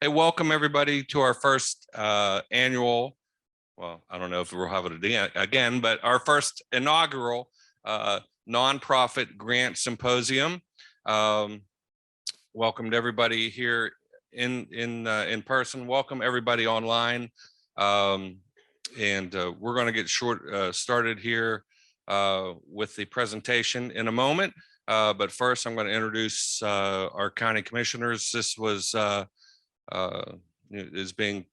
Hey, welcome everybody to our first annual, well, I don't know if we'll have it again, but our first inaugural nonprofit grant symposium. Welcome to everybody here in person. Welcome everybody online. And we're going to get started here with the presentation in a moment. But first, I'm going to introduce our county commissioners. This was is being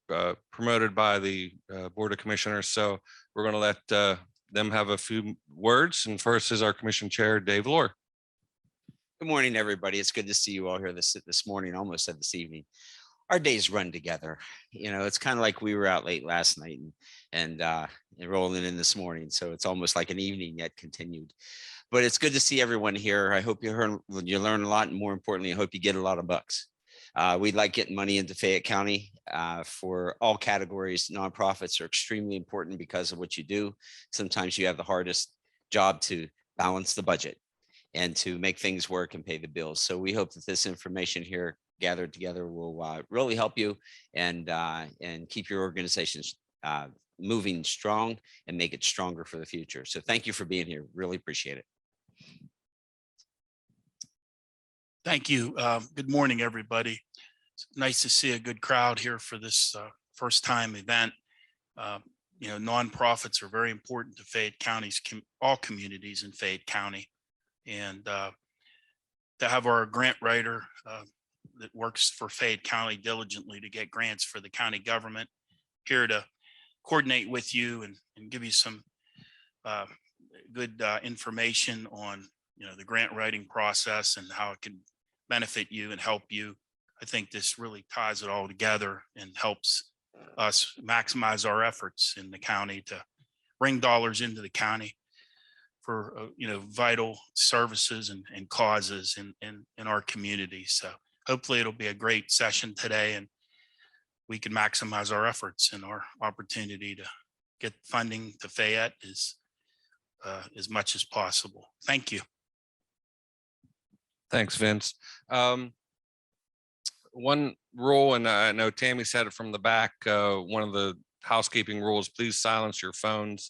promoted by the Board of Commissioners. So we're going to let them have a few words. And first is our Commission Chair, Dave Lohr. Good morning, everybody. It's good to see you all here this morning, almost said this evening. Our days run together. You know, it's kind of like we were out late last night and rolling in this morning. So it's almost like an evening yet continued. But it's good to see everyone here. I hope you learn a lot, and more importantly, I hope you get a lot of bucks. We like getting money into Fayette County for all categories. Nonprofits are extremely important because of what you do. Sometimes you have the hardest job to balance the budget and to make things work and pay the bills. So we hope that this information here gathered together will really help you and keep your organizations moving strong and make it stronger for the future. So thank you for being here. Really appreciate it. Thank you. Good morning, everybody. It's nice to see a good crowd here for this first time event. You know, nonprofits are very important to Fayette County's, all communities in Fayette County. And to have our grant writer that works for Fayette County diligently to get grants for the county government here to coordinate with you and give you some good information on, you know, the grant writing process and how it can benefit you and help you. I think this really ties it all together and helps us maximize our efforts in the county to bring dollars into the county for you know, vital services and causes in our community. So hopefully it'll be a great session today, and we can maximize our efforts and our opportunity to get funding to Fayette as much as possible. Thank you. Thanks, Vince. One rule, and I know Tammy said it from the back, one of the housekeeping rules, please silence your phones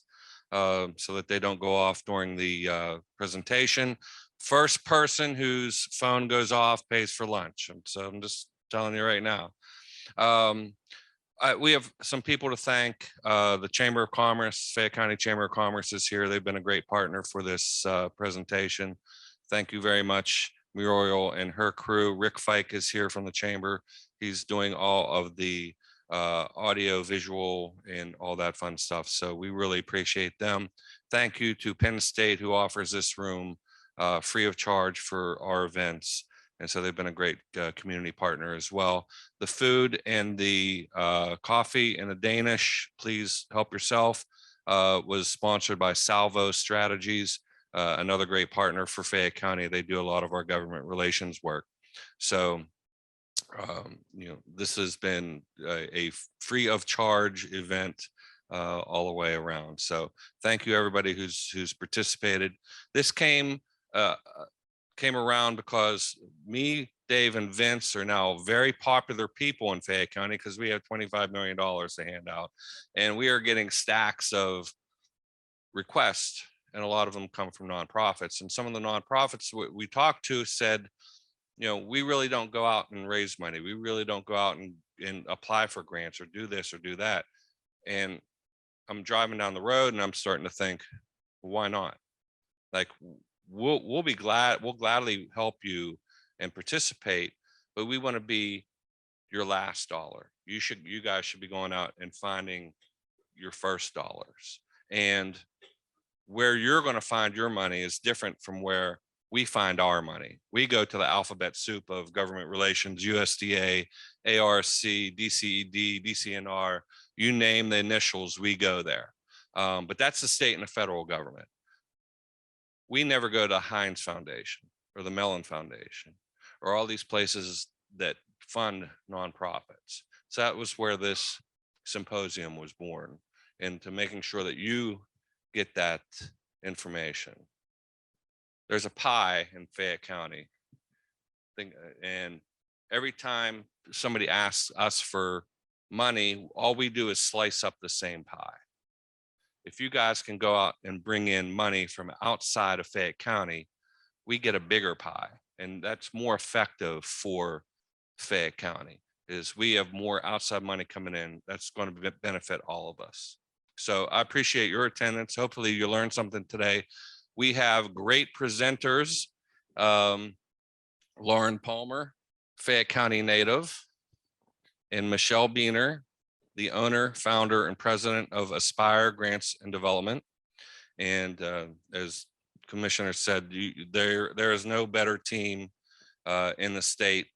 so that they don't go off during the presentation. First person whose phone goes off pays for lunch. And so I'm just telling you right now. We have some people to thank. The Chamber of Commerce, Fayette County Chamber of Commerce is here. They've been a great partner for this presentation. Thank you very much, Muriel and her crew. Rick Fike is here from the Chamber. He's doing all of the audio, visual, and all that fun stuff. So we really appreciate them. Thank you to Penn State, who offers this room free of charge for our events. And so they've been a great community partner as well. The food and the coffee and the Danish, please help yourself, was sponsored by Salvo Strategies, another great partner for Fayette County. They do a lot of our government relations work. So, you know, this has been a free of charge event all the way around. So thank you everybody who's participated. This came around because me, Dave, and Vince are now very popular people in Fayette County because we have $25 million to hand out, and we are getting stacks of requests, and a lot of them come from nonprofits. And some of the nonprofits we talked to said, you know, we really don't go out and raise money. We really don't go out and apply for grants or do this or do that. And I'm driving down the road and I'm starting to think, why not? Like, we'll gladly help you and participate, but we want to be your last dollar. You guys should be going out and finding your first dollars. And where you're going to find your money is different from where we find our money. We go to the alphabet soup of government relations, USDA, ARC, DCED, DCNR, you name the initials, we go there. But that's the state and the federal government. We never go to Heinz Foundation or the Mellon Foundation or all these places that fund nonprofits. So that was where this symposium was born, into making sure that you get that information. There's a pie in Fayette County, and every time somebody asks us for money, all we do is slice up the same pie. If you guys can go out and bring in money from outside of Fayette County, we get a bigger pie, and that's more effective for Fayette County. Is we have more outside money coming in, that's going to benefit all of us. So I appreciate your attendance. Hopefully you learned something today. We have great presenters. Lauren Palmer, Fayette County native, and Michelle Beener, the owner, founder, and president of Aspire Grants and Development. And as Commissioner said, there is no better team in the state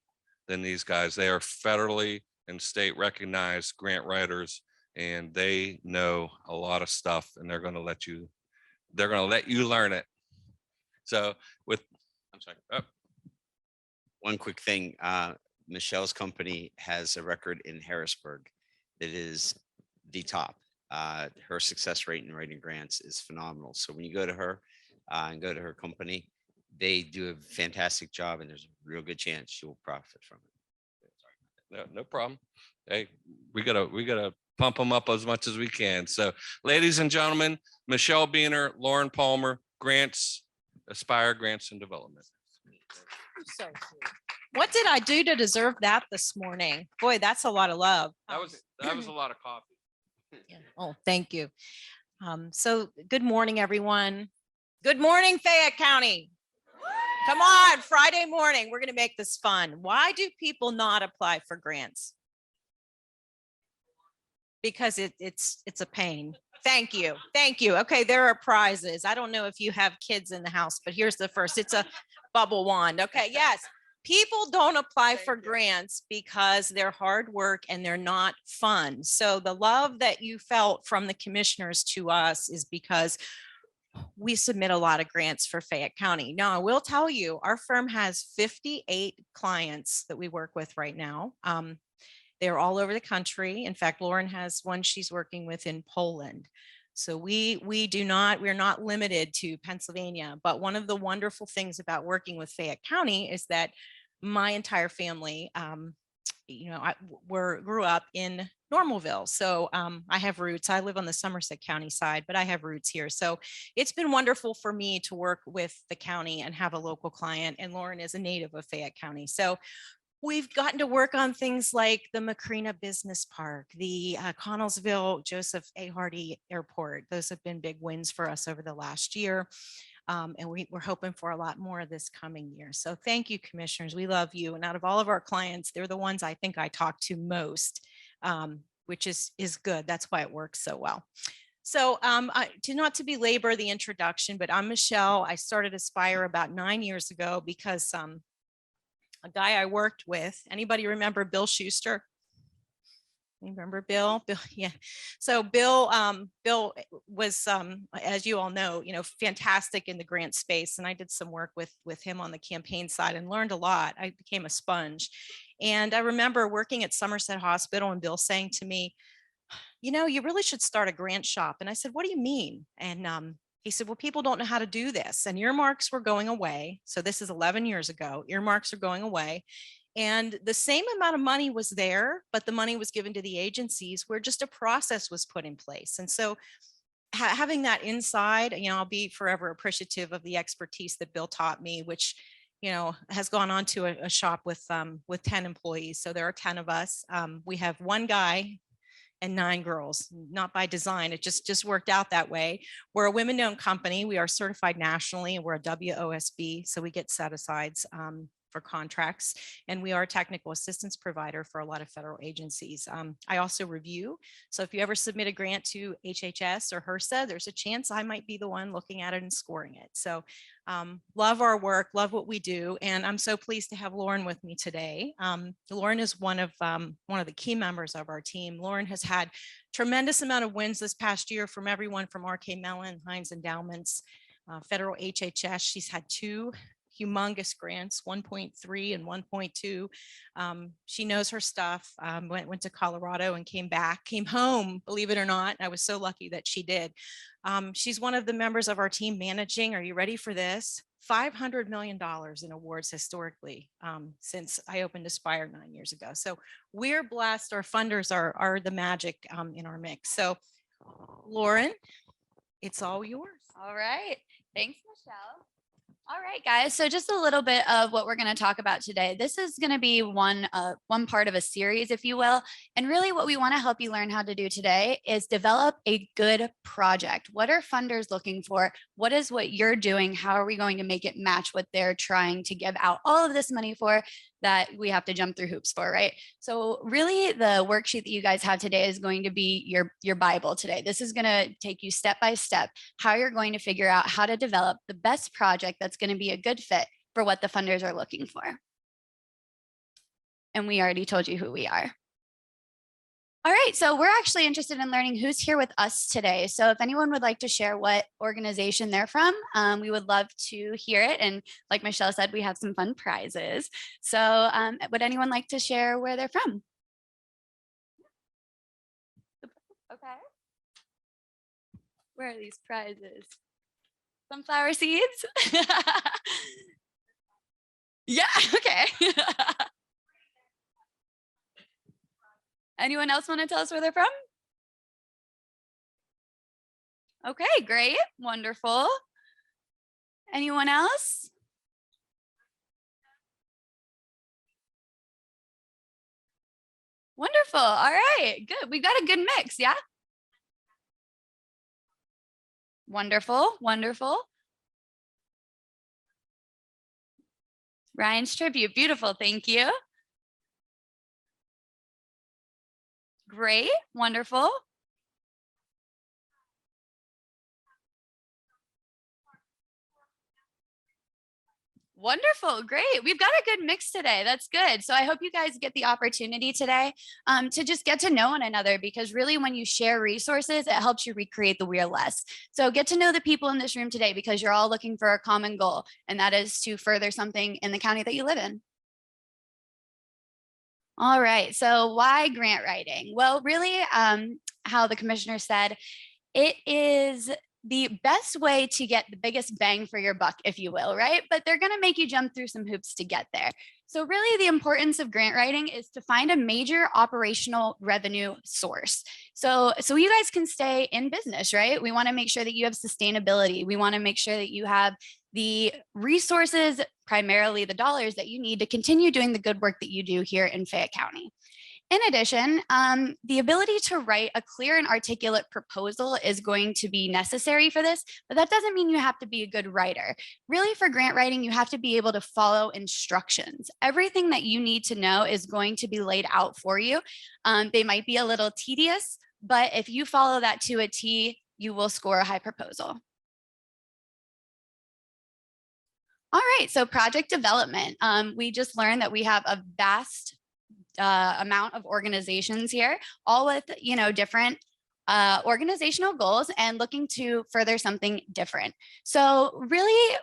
than these guys. They are federally and state recognized grant writers, and they know a lot of stuff, and they're going to let you learn it. So I'm sorry. Oh. One quick thing, Michelle's company has a record in Harrisburg that is the top. Her success rate in writing grants is phenomenal. So when you go to her and go to her company, they do a fantastic job, and there's a real good chance she will profit from it. No problem. Hey, we gotta pump them up as much as we can. So, ladies and gentlemen, Michelle Beener, Lauren Palmer, Grants, Aspire Grants and Development. So sweet. What did I do to deserve that this morning? Boy, that's a lot of love. That was a lot of coffee. Yeah. Oh, thank you. So good morning, everyone. Good morning, Fayette County. Come on, Friday morning. We're going to make this fun. Why do people not apply for grants? Because it's a pain. Thank you. Thank you. Okay, there are prizes. I don't know if you have kids in the house, but here's the first. It's a bubble wand. Okay, yes. People don't apply for grants because they're hard work and they're not fun. So the love that you felt from the commissioners to us is because we submit a lot of grants for Fayette County. Now, I will tell you, our firm has 58 clients that we work with right now. They're all over the country. In fact, Lauren has one she's working with in Poland. So we're not limited to Pennsylvania, but one of the wonderful things about working with Fayette County is that my entire family, grew up in Normalville. So I have roots. I live on the Somerset County side, but I have roots here. So it's been wonderful for me to work with the county and have a local client. And Lauren is a native of Fayette County. So we've gotten to work on things like the Macrina Business Park, the Connellsville Joseph A. Hardy Airport. Those have been big wins for us over the last year. And we're hoping for a lot more this coming year. So thank you, commissioners. We love you. And out of all of our clients, they're the ones I think I talk to most, which is good. That's why it works so well. So not to belabor the introduction, but I'm Michelle. I started Aspire about 9 years ago because a guy I worked with, anybody remember Bill Schuster? Remember Bill? Yeah. So Bill was, as you all know, fantastic in the grant space. And I did some work with him on the campaign side and learned a lot. I became a sponge. And I remember working at Somerset Hospital and Bill saying to me, you really should start a grant shop. And I said, what do you mean? And he said, well, people don't know how to do this. And earmarks were going away. So this is 11 years ago. Earmarks are going away. And the same amount of money was there, but the money was given to the agencies where just a process was put in place. And so having that inside, I'll be forever appreciative of the expertise that Bill taught me, which, has gone on to a shop with 10 employees. So there are 10 of us. We have one guy and 9 girls, not by design. It just worked out that way. We're a women-owned company. We are certified nationally, and we're a WOSB, so we get set-asides for contracts, and we are a technical assistance provider for a lot of federal agencies. I also review. So if you ever submit a grant to HHS or HRSA, there's a chance I might be the one looking at it and scoring it. So love our work, love what we do. And I'm so pleased to have Lauren with me today. Lauren is one of the key members of our team. Lauren has had tremendous amount of wins this past year from everyone from RK Mellon, Heinz Endowments, federal HHS. She's had 2 humongous grants, 1.3 and 1.2. She knows her stuff, went to Colorado and came home, believe it or not. I was so lucky that she did. She's one of the members of our team managing, are you ready for this? $500 million in awards historically since I opened Aspire 9 years ago. So we're blessed. Our funders are the magic in our mix. So Lauren, it's all yours. All right. Thanks, Michelle. All right, guys. So just a little bit of what we're going to talk about today. This is going to be one part of a series, if you will. And really what we want to help you learn how to do today is develop a good project. What are funders looking for? What is what you're doing? How are we going to make it match what they're trying to give out all of this money for that we have to jump through hoops for, right? So really the worksheet that you guys have today is going to be your Bible today. This is going to take you step by step, how you're going to figure out how to develop the best project that's going to be a good fit for what the funders are looking for. And we already told you who we are. All right, so we're actually interested in learning who's here with us today. So if anyone would like to share what organization they're from, we would love to hear it. And like Michelle said, we have some fun prizes. So would anyone like to share where they're from? Okay. Where are these prizes? Sunflower seeds? Yeah, okay. Anyone else want to tell us where they're from? Okay, great, wonderful. Anyone else? Wonderful, all right, good. We've got a good mix, yeah? Wonderful, wonderful. Ryan's tribute, beautiful, thank you. Great, wonderful. Wonderful, great. We've got a good mix today. That's good. So I hope you guys get the opportunity today to just get to know one another, because really when you share resources, it helps you recreate the wheel less. So get to know the people in this room today, because you're all looking for a common goal, and that is to further something in the county that you live in. All right, so why grant writing? Well, really, how the commissioner said, it is the best way to get the biggest bang for your buck, if you will, right? But they're gonna make you jump through some hoops to get there. So really the importance of grant writing is to find a major operational revenue source. So you guys can stay in business, right? We wanna make sure that you have sustainability. We wanna make sure that you have the resources, primarily the dollars that you need to continue doing the good work that you do here in Fayette County. In addition, the ability to write a clear and articulate proposal is going to be necessary for this, but that doesn't mean you have to be a good writer. Really, for grant writing, you have to be able to follow instructions. Everything that you need to know is going to be laid out for you. They might be a little tedious, but if you follow that to a T, you will score a high proposal. All right, so project development. We just learned that we have a vast amount of organizations here, all with different organizational goals and looking to further something different. So really,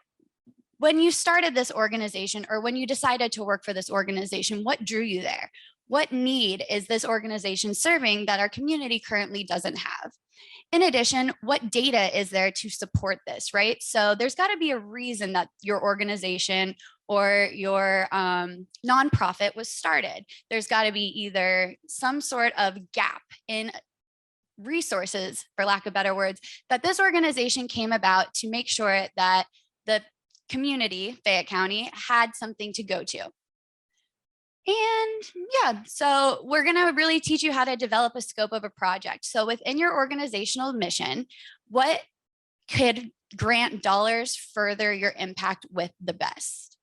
when you started this organization, or when you decided to work for this organization, what drew you there? What need is this organization serving that our community currently doesn't have? In addition, what data is there to support this, right? So there's got to be a reason that your organization or your nonprofit was started. There's got to be either some sort of gap in resources, for lack of better words, that this organization came about to make sure that the community, Fayette County, had something to go to. And yeah, so we're going to really teach you how to develop a scope of a project. So within your organizational mission, what could grant dollars further your impact with the best?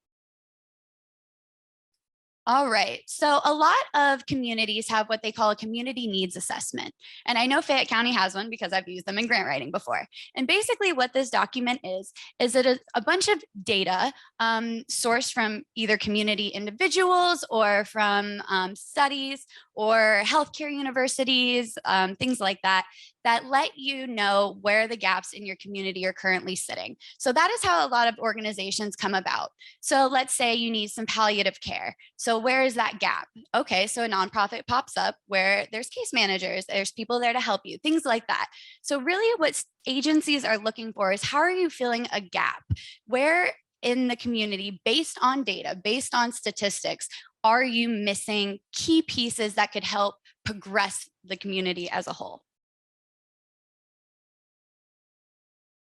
All right, so a lot of communities have what they call a community needs assessment. And I know Fayette County has one because I've used them in grant writing before. And basically what this document is it a bunch of data sourced from either community individuals or from studies or healthcare universities, things like that, that let you know where the gaps in your community are currently sitting. So that is how a lot of organizations come about. So let's say you need some palliative care. So where is that gap? Okay, so a nonprofit pops up where there's case managers, there's people there to help you, things like that. So really what agencies are looking for is, how are you filling a gap? Where in the community based on data, based on statistics? Are you missing key pieces that could help progress the community as a whole?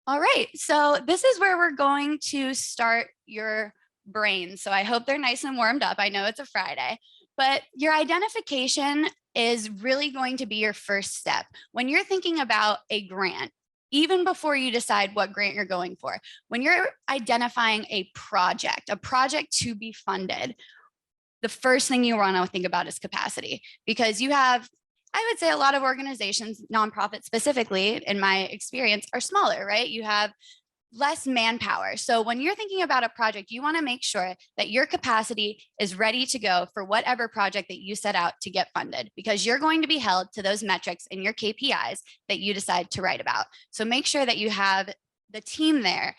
All right, so this is where we're going to start your brains. So I hope they're nice and warmed up. I know it's a Friday, but your identification is really going to be your first step. When you're thinking about a grant, even before you decide what grant you're going for, when you're identifying a project to be funded, the first thing you want to think about is capacity, because you have, I would say, a lot of organizations, nonprofits specifically, in my experience, are smaller, right? You have less manpower. So when you're thinking about a project, you want to make sure that your capacity is ready to go for whatever project that you set out to get funded, because you're going to be held to those metrics in your KPIs that you decide to write about. So make sure that you have the team there,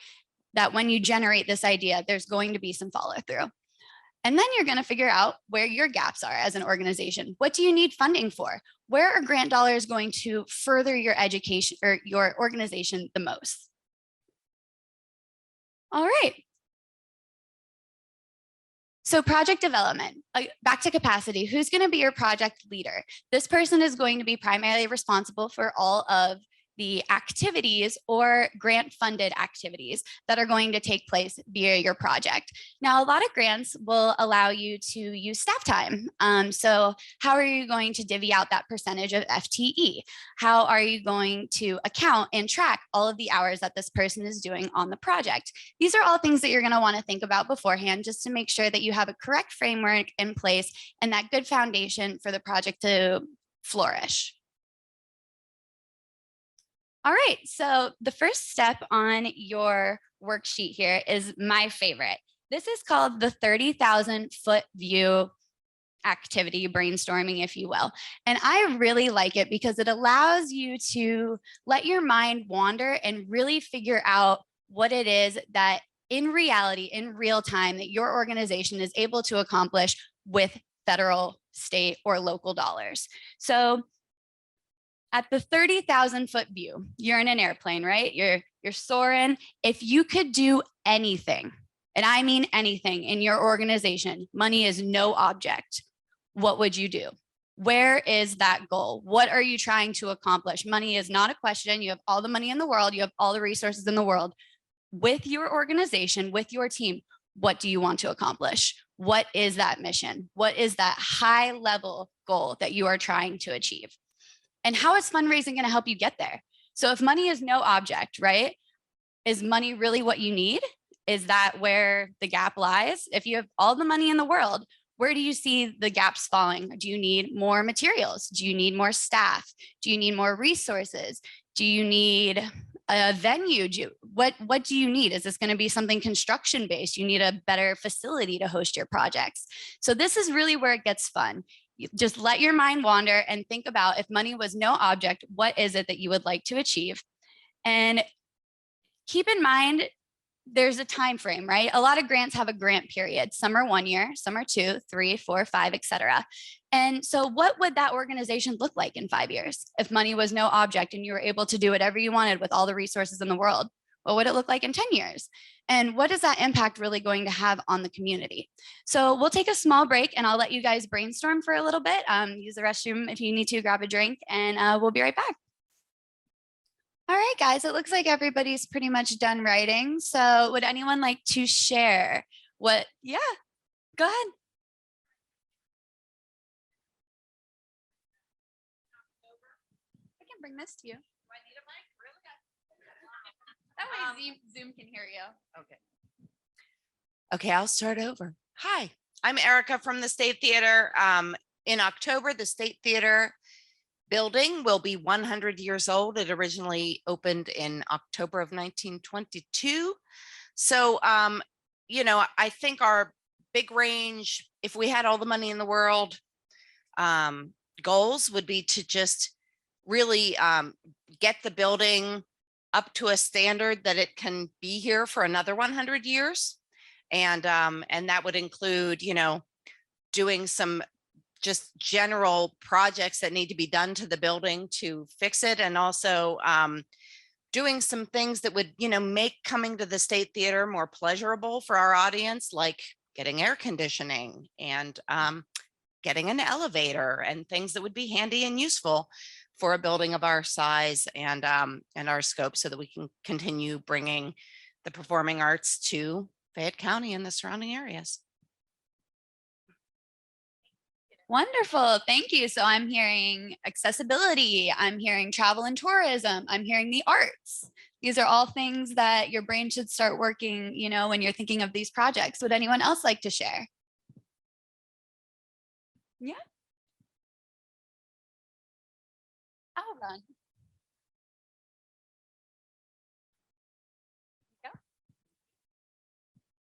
that when you generate this idea, there's going to be some follow through. And then you're going to figure out where your gaps are as an organization. What do you need funding for? Where are grant dollars going to further your education or your organization the most? All right. So project development, back to capacity. Who's going to be your project leader? This person is going to be primarily responsible for all of the activities or grant funded activities that are going to take place via your project. Now, a lot of grants will allow you to use staff time. So how are you going to divvy out that percentage of FTE? How are you going to account and track all of the hours that this person is doing on the project? These are all things that you're going to want to think about beforehand, just to make sure that you have a correct framework in place and that good foundation for the project to flourish. All right, so the first step on your worksheet here is my favorite. This is called the 30,000 foot view activity, brainstorming, if you will. And I really like it because it allows you to let your mind wander and really figure out what it is that in reality, in real time, that your organization is able to accomplish with federal, state, or local dollars. So at the 30,000 foot view, you're in an airplane, right? You're soaring. If you could do anything, and I mean anything, in your organization, money is no object, what would you do? Where is that goal? What are you trying to accomplish? Money is not a question. You have all the money in the world. You have all the resources in the world. With your organization, with your team, what do you want to accomplish? What is that mission? What is that high level goal that you are trying to achieve? And how is fundraising going to help you get there? So if money is no object, right? Is money really what you need? Is that where the gap lies? If you have all the money in the world, where do you see the gaps falling? Do you need more materials? Do you need more staff? Do you need more resources? Do you need a venue? What do you need? Is this going to be something construction based? You need a better facility to host your projects. So this is really where it gets fun. Just let your mind wander and think about, if money was no object, what is it that you would like to achieve? And keep in mind, there's a time frame, right? A lot of grants have a grant period. Some are 1 year, some are 2, 3, 4, 5, etc. And so what would that organization look like in 5 years if money was no object and you were able to do whatever you wanted with all the resources in the world? What would it look like in 10 years? And what is that impact really going to have on the community? So we'll take a small break and I'll let you guys brainstorm for a little bit. Use the restroom if you need to, grab a drink, and we'll be right back. All right, guys, it looks like everybody's pretty much done writing. So would anyone like to share what? Yeah, go ahead. I can bring this to you. Do I need a mic? Really? That way Zoom can hear you. Okay. Okay, I'll start over. Hi, I'm Erica from the State Theater. In October, the State Theater building will be 100 years old. It originally opened in October of 1922. So, you know, I think our big range, if we had all the money in the world, goals would be to just really get the building up to a standard that it can be here for another 100 years. And that would include, you know, doing some just general projects that need to be done to the building to fix it. And also doing some things that would, make coming to the State Theater more pleasurable for our audience, like getting air conditioning and getting an elevator and things that would be handy and useful for a building of our size and our scope, so that we can continue bringing the performing arts to Fayette County and the surrounding areas. Wonderful. Thank you. So I'm hearing accessibility. I'm hearing travel and tourism. I'm hearing the arts. These are all things that your brain should start working, when you're thinking of these projects. Would anyone else like to share? Yeah. I'll run.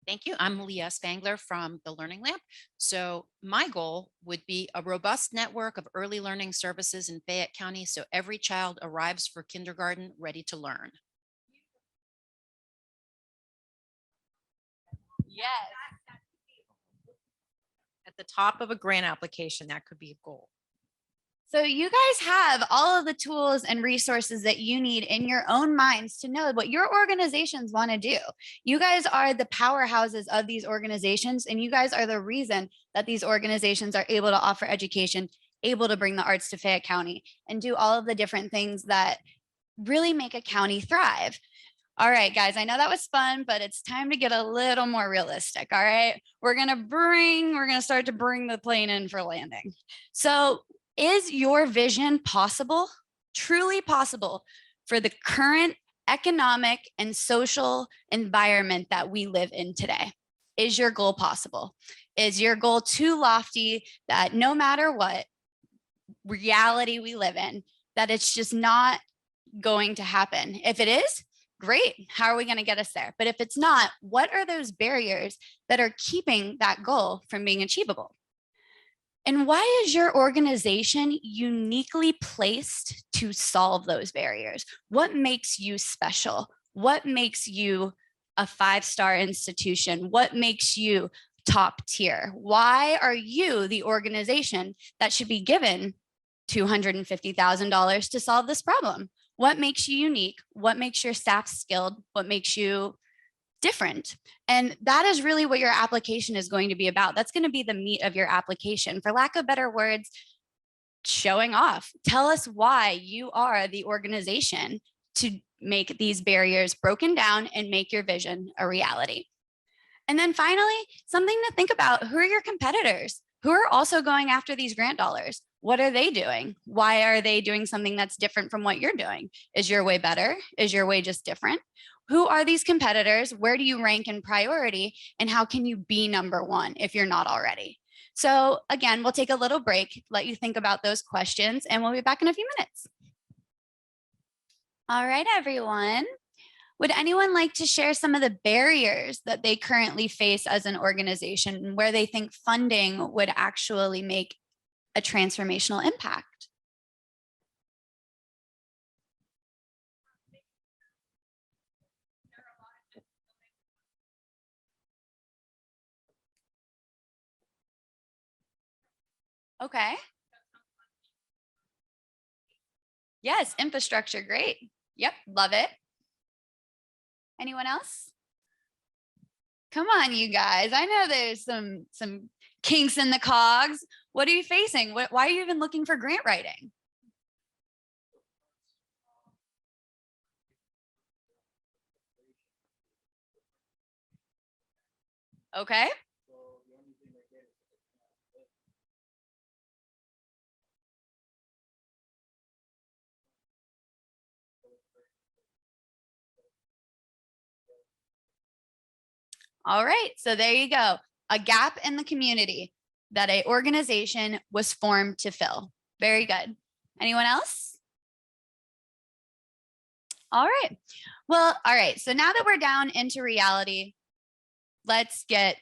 Thank you. I'm Lea Spangler from the Learning Lab. So my goal would be a robust network of early learning services in Fayette County, so every child arrives for kindergarten ready to learn. Yes. At the top of a grant application, that could be a goal. So you guys have all of the tools and resources that you need in your own minds to know what your organizations want to do. You guys are the powerhouses of these organizations, and you guys are the reason that these organizations are able to offer education, able to bring the arts to Fayette County, and do all of the different things that really make a county thrive. All right, guys, I know that was fun, but it's time to get a little more realistic. All right, we're going to start to bring the plane in for landing. So is your vision possible, truly possible, for the current economic and social environment that we live in today? Is your goal possible? Is your goal too lofty that no matter what reality we live in, that it's just not going to happen? If it is, great. How are we going to get us there? But if it's not, what are those barriers that are keeping that goal from being achievable? And why is your organization uniquely placed to solve those barriers? What makes you special? What makes you a 5-star institution? What makes you top tier? Why are you the organization that should be given $250,000 to solve this problem? What makes you unique? What makes your staff skilled? What makes you different? And that is really what your application is going to be about. That's going to be the meat of your application. For lack of better words, showing off. Tell us why you are the organization to make these barriers broken down and make your vision a reality. And then finally, something to think about: who are your competitors? Who are also going after these grant dollars? What are they doing? Why are they doing something that's different from what you're doing? Is your way better? Is your way just different? Who are these competitors? Where do you rank in priority? And how can you be number one if you're not already? So again, we'll take a little break, let you think about those questions, and we'll be back in a few minutes. All right, everyone. Would anyone like to share some of the barriers that they currently face as an organization and where they think funding would actually make a transformational impact? Okay. Yes, infrastructure, great. Yep, love it. Anyone else? Come on, you guys. I know there's some kinks in the cogs. What are you facing? Why are you even looking for grant writing? Okay. All right, so there you go. A gap in the community that an organization was formed to fill. Very good. Anyone else? All right. Well, all right. So now that we're down into reality, let's get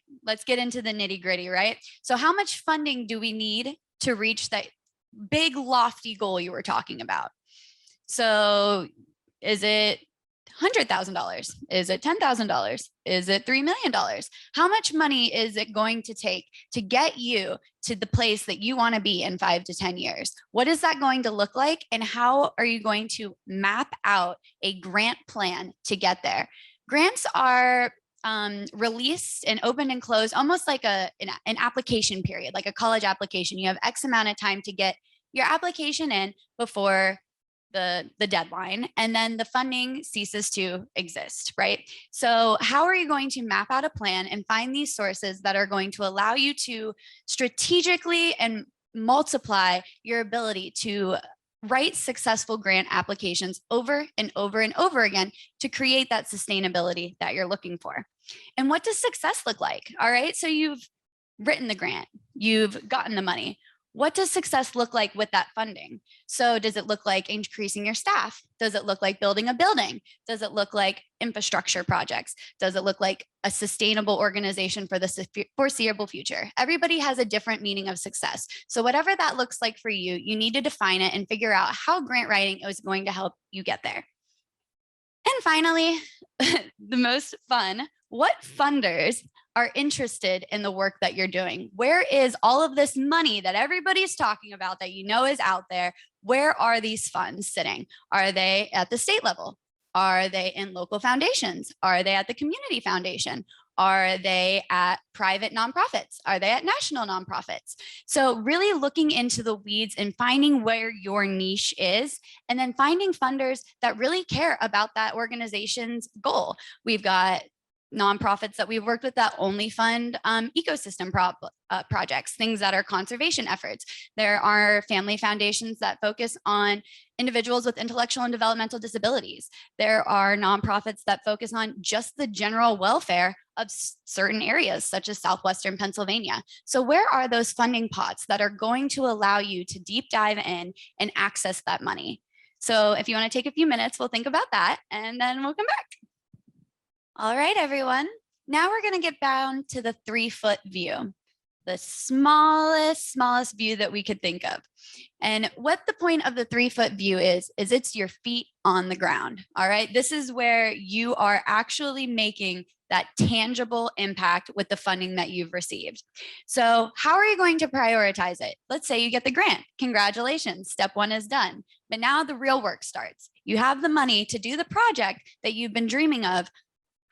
into the nitty gritty, right? So how much funding do we need to reach that big lofty goal you were talking about? So is it $100,000? Is it $10,000? Is it $3 million? How much money is it going to take to get you to the place that you want to be in 5 to 10 years? What is that going to look like? And how are you going to map out a grant plan to get there? Grants are released and opened and closed almost like an application period, like a college application. You have X amount of time to get your application in before the deadline, and then the funding ceases to exist, right? So how are you going to map out a plan and find these sources that are going to allow you to strategically and multiply your ability to write successful grant applications over and over and over again to create that sustainability that you're looking for? And what does success look like? All right, so you've written the grant, you've gotten the money. What does success look like with that funding? So does it look like increasing your staff? Does it look like building a building? Does it look like infrastructure projects? Does it look like a sustainable organization for the foreseeable future? Everybody has a different meaning of success. So whatever that looks like for you, you need to define it and figure out how grant writing is going to help you get there. And finally, the most fun, what funders are interested in the work that you're doing? Where is all of this money that everybody's talking about that you know is out there? Where are these funds sitting? Are they at the state level? Are they in local foundations? Are they at the community foundation? Are they at private nonprofits? Are they at national nonprofits? So really looking into the weeds and finding where your niche is, and then finding funders that really care about that organization's goal. We've got nonprofits that we've worked with that only fund ecosystem projects, things that are conservation efforts. There are family foundations that focus on individuals with intellectual and developmental disabilities. There are nonprofits that focus on just the general welfare of certain areas, such as Southwestern Pennsylvania. So where are those funding pots that are going to allow you to deep dive in and access that money? So if you want to take a few minutes, we'll think about that and then we'll come back. All right, everyone. Now we're going to get down to the 3-foot view, the smallest view that we could think of. And what the point of the 3-foot view is it's your feet on the ground. All right. This is where you are actually making that tangible impact with the funding that you've received. So how are you going to prioritize it? Let's say you get the grant. Congratulations. Step 1 is done. But now the real work starts. You have the money to do the project that you've been dreaming of.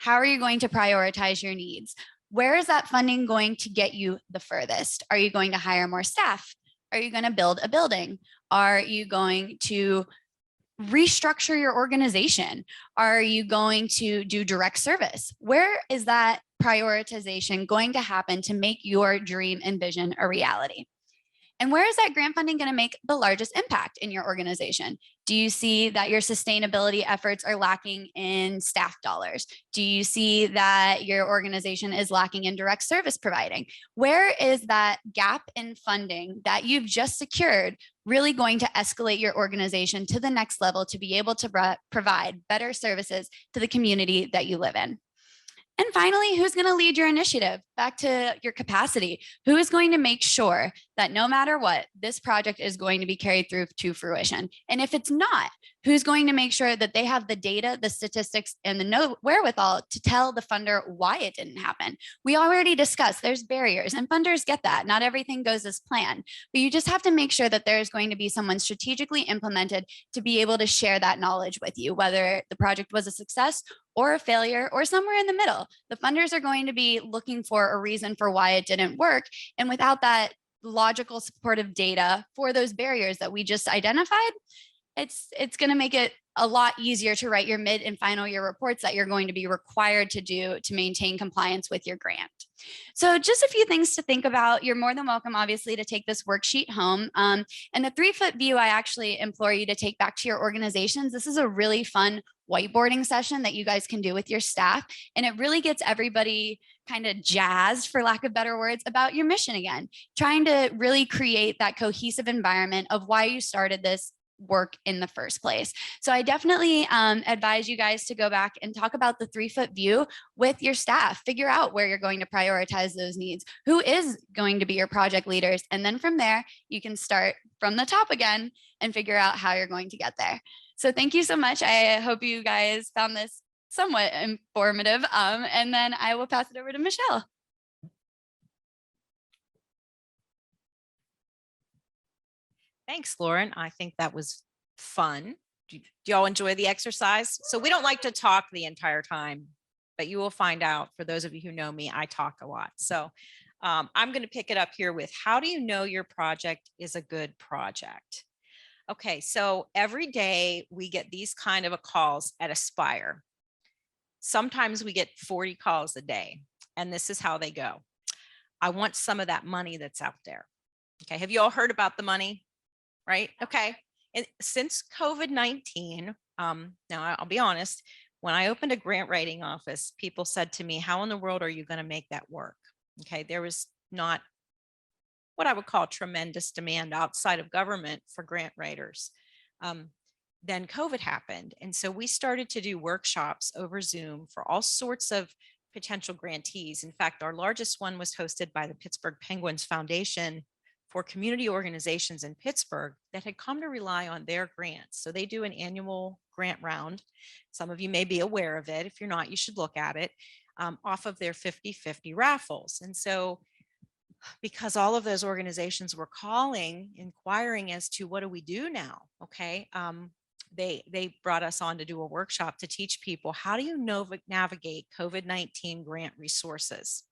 How are you going to prioritize your needs? Where is that funding going to get you the furthest? Are you going to hire more staff? Are you going to build a building? Are you going to restructure your organization? Are you going to do direct service? Where is that prioritization going to happen to make your dream and vision a reality? And where is that grant funding going to make the largest impact in your organization? Do you see that your sustainability efforts are lacking in staff dollars? Do you see that your organization is lacking in direct service providing? Where is that gap in funding that you've just secured really going to escalate your organization to the next level to be able to provide better services to the community that you live in? And finally, who's going to lead your initiative? Back to your capacity. Who is going to make sure that no matter what, this project is going to be carried through to fruition? And if it's not, who's going to make sure that they have the data, the statistics, and the wherewithal to tell the funder why it didn't happen? We already discussed there's barriers, and funders get that. Not everything goes as planned, but you just have to make sure that there's going to be someone strategically implemented to be able to share that knowledge with you, whether the project was a success or a failure or somewhere in the middle. The funders are going to be looking for a reason for why it didn't work. And without that logical supportive data for those barriers that we just identified, it's going to make it a lot easier to write your mid and final year reports that you're going to be required to do to maintain compliance with your grant. So just a few things to think about. You're more than welcome, obviously, to take this worksheet home. And the 3-foot view, I actually implore you to take back to your organizations. This is a really fun whiteboarding session that you guys can do with your staff. And it really gets everybody kind of jazzed, for lack of better words, about your mission again, trying to really create that cohesive environment of why you started this work in the first place. So I definitely advise you guys to go back and talk about the 3-foot view with your staff, figure out where you're going to prioritize those needs, who is going to be your project leaders. And then from there, you can start from the top again and figure out how you're going to get there. So thank you so much. I hope you guys found this somewhat informative. And then I will pass it over to Michelle. Thanks, Lauren. I think that was fun. Do y'all enjoy the exercise? So we don't like to talk the entire time, but you will find out, for those of you who know me, I talk a lot. So I'm going to pick it up here with, how do you know your project is a good project? Okay, so every day we get these kind of calls at Aspire. Sometimes we get 40 calls a day, and this is how they go. I want some of that money that's out there. Okay, have you all heard about the money? Right? Okay. And since COVID-19, now I'll be honest, when I opened a grant writing office, people said to me, how in the world are you going to make that work? Okay, there was not what I would call tremendous demand outside of government for grant writers. Then COVID happened. And so we started to do workshops over Zoom for all sorts of potential grantees. In fact, our largest one was hosted by the Pittsburgh Penguins Foundation for community organizations in Pittsburgh that had come to rely on their grants. So they do an annual grant round. Some of you may be aware of it. If you're not, you should look at it, off of their 50-50 raffles. And so because all of those organizations were calling, inquiring as to what do we do now? Okay. They brought us on to do a workshop to teach people, how do you navigate COVID-19 grant resources?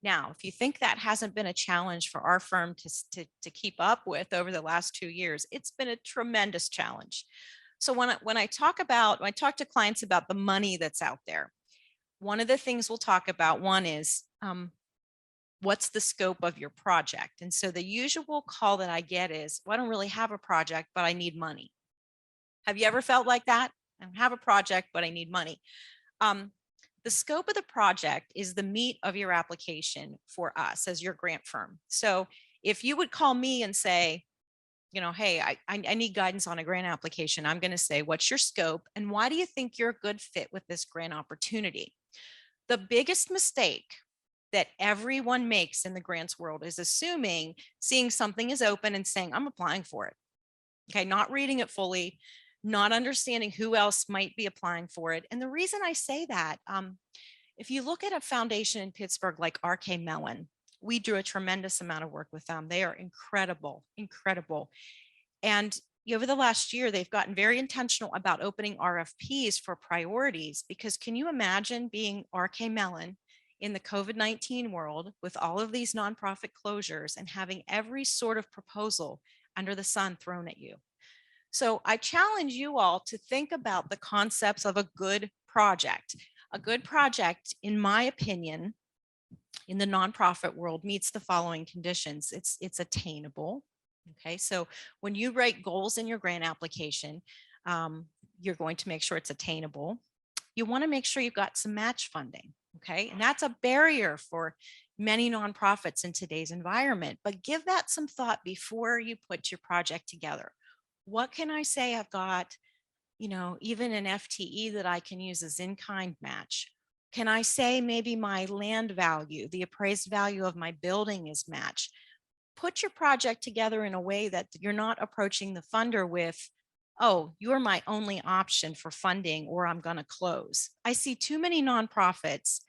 Now, if you think that hasn't been a challenge for our firm to keep up with over the last 2 years, it's been a tremendous challenge. So when I talk to clients about the money that's out there, one of the things we'll talk about, one is what's the scope of your project? And so the usual call that I get is, well, I don't really have a project, but I need money. Have you ever felt like that? I don't have a project, but I need money. The scope of the project is the meat of your application for us as your grant firm. So if you would call me and say, you know, hey, I need guidance on a grant application, I'm going to say, what's your scope and why do you think you're a good fit with this grant opportunity? The biggest mistake that everyone makes in the grants world is assuming, seeing something is open and saying, I'm applying for it. Okay, not reading it fully, not understanding who else might be applying for it. And the reason I say that, if you look at a foundation in Pittsburgh like RK Mellon, we do a tremendous amount of work with them. They are incredible, incredible. And over the last year, they've gotten very intentional about opening RFPs for priorities, because can you imagine being RK Mellon in the COVID-19 world with all of these nonprofit closures and having every sort of proposal under the sun thrown at you? So I challenge you all to think about the concepts of a good project. A good project, in my opinion, in the nonprofit world meets the following conditions. It's attainable. Okay, so when you write goals in your grant application, you're going to make sure it's attainable. You want to make sure you've got some match funding. Okay, and that's a barrier for many nonprofits in today's environment, but give that some thought before you put your project together. What can I say I've got, you know, even an FTE that I can use as in-kind match? Can I say maybe my land value, the appraised value of my building is matched? Put your project together in a way that you're not approaching the funder with, oh, you're my only option for funding or I'm going to close. I see too many nonprofits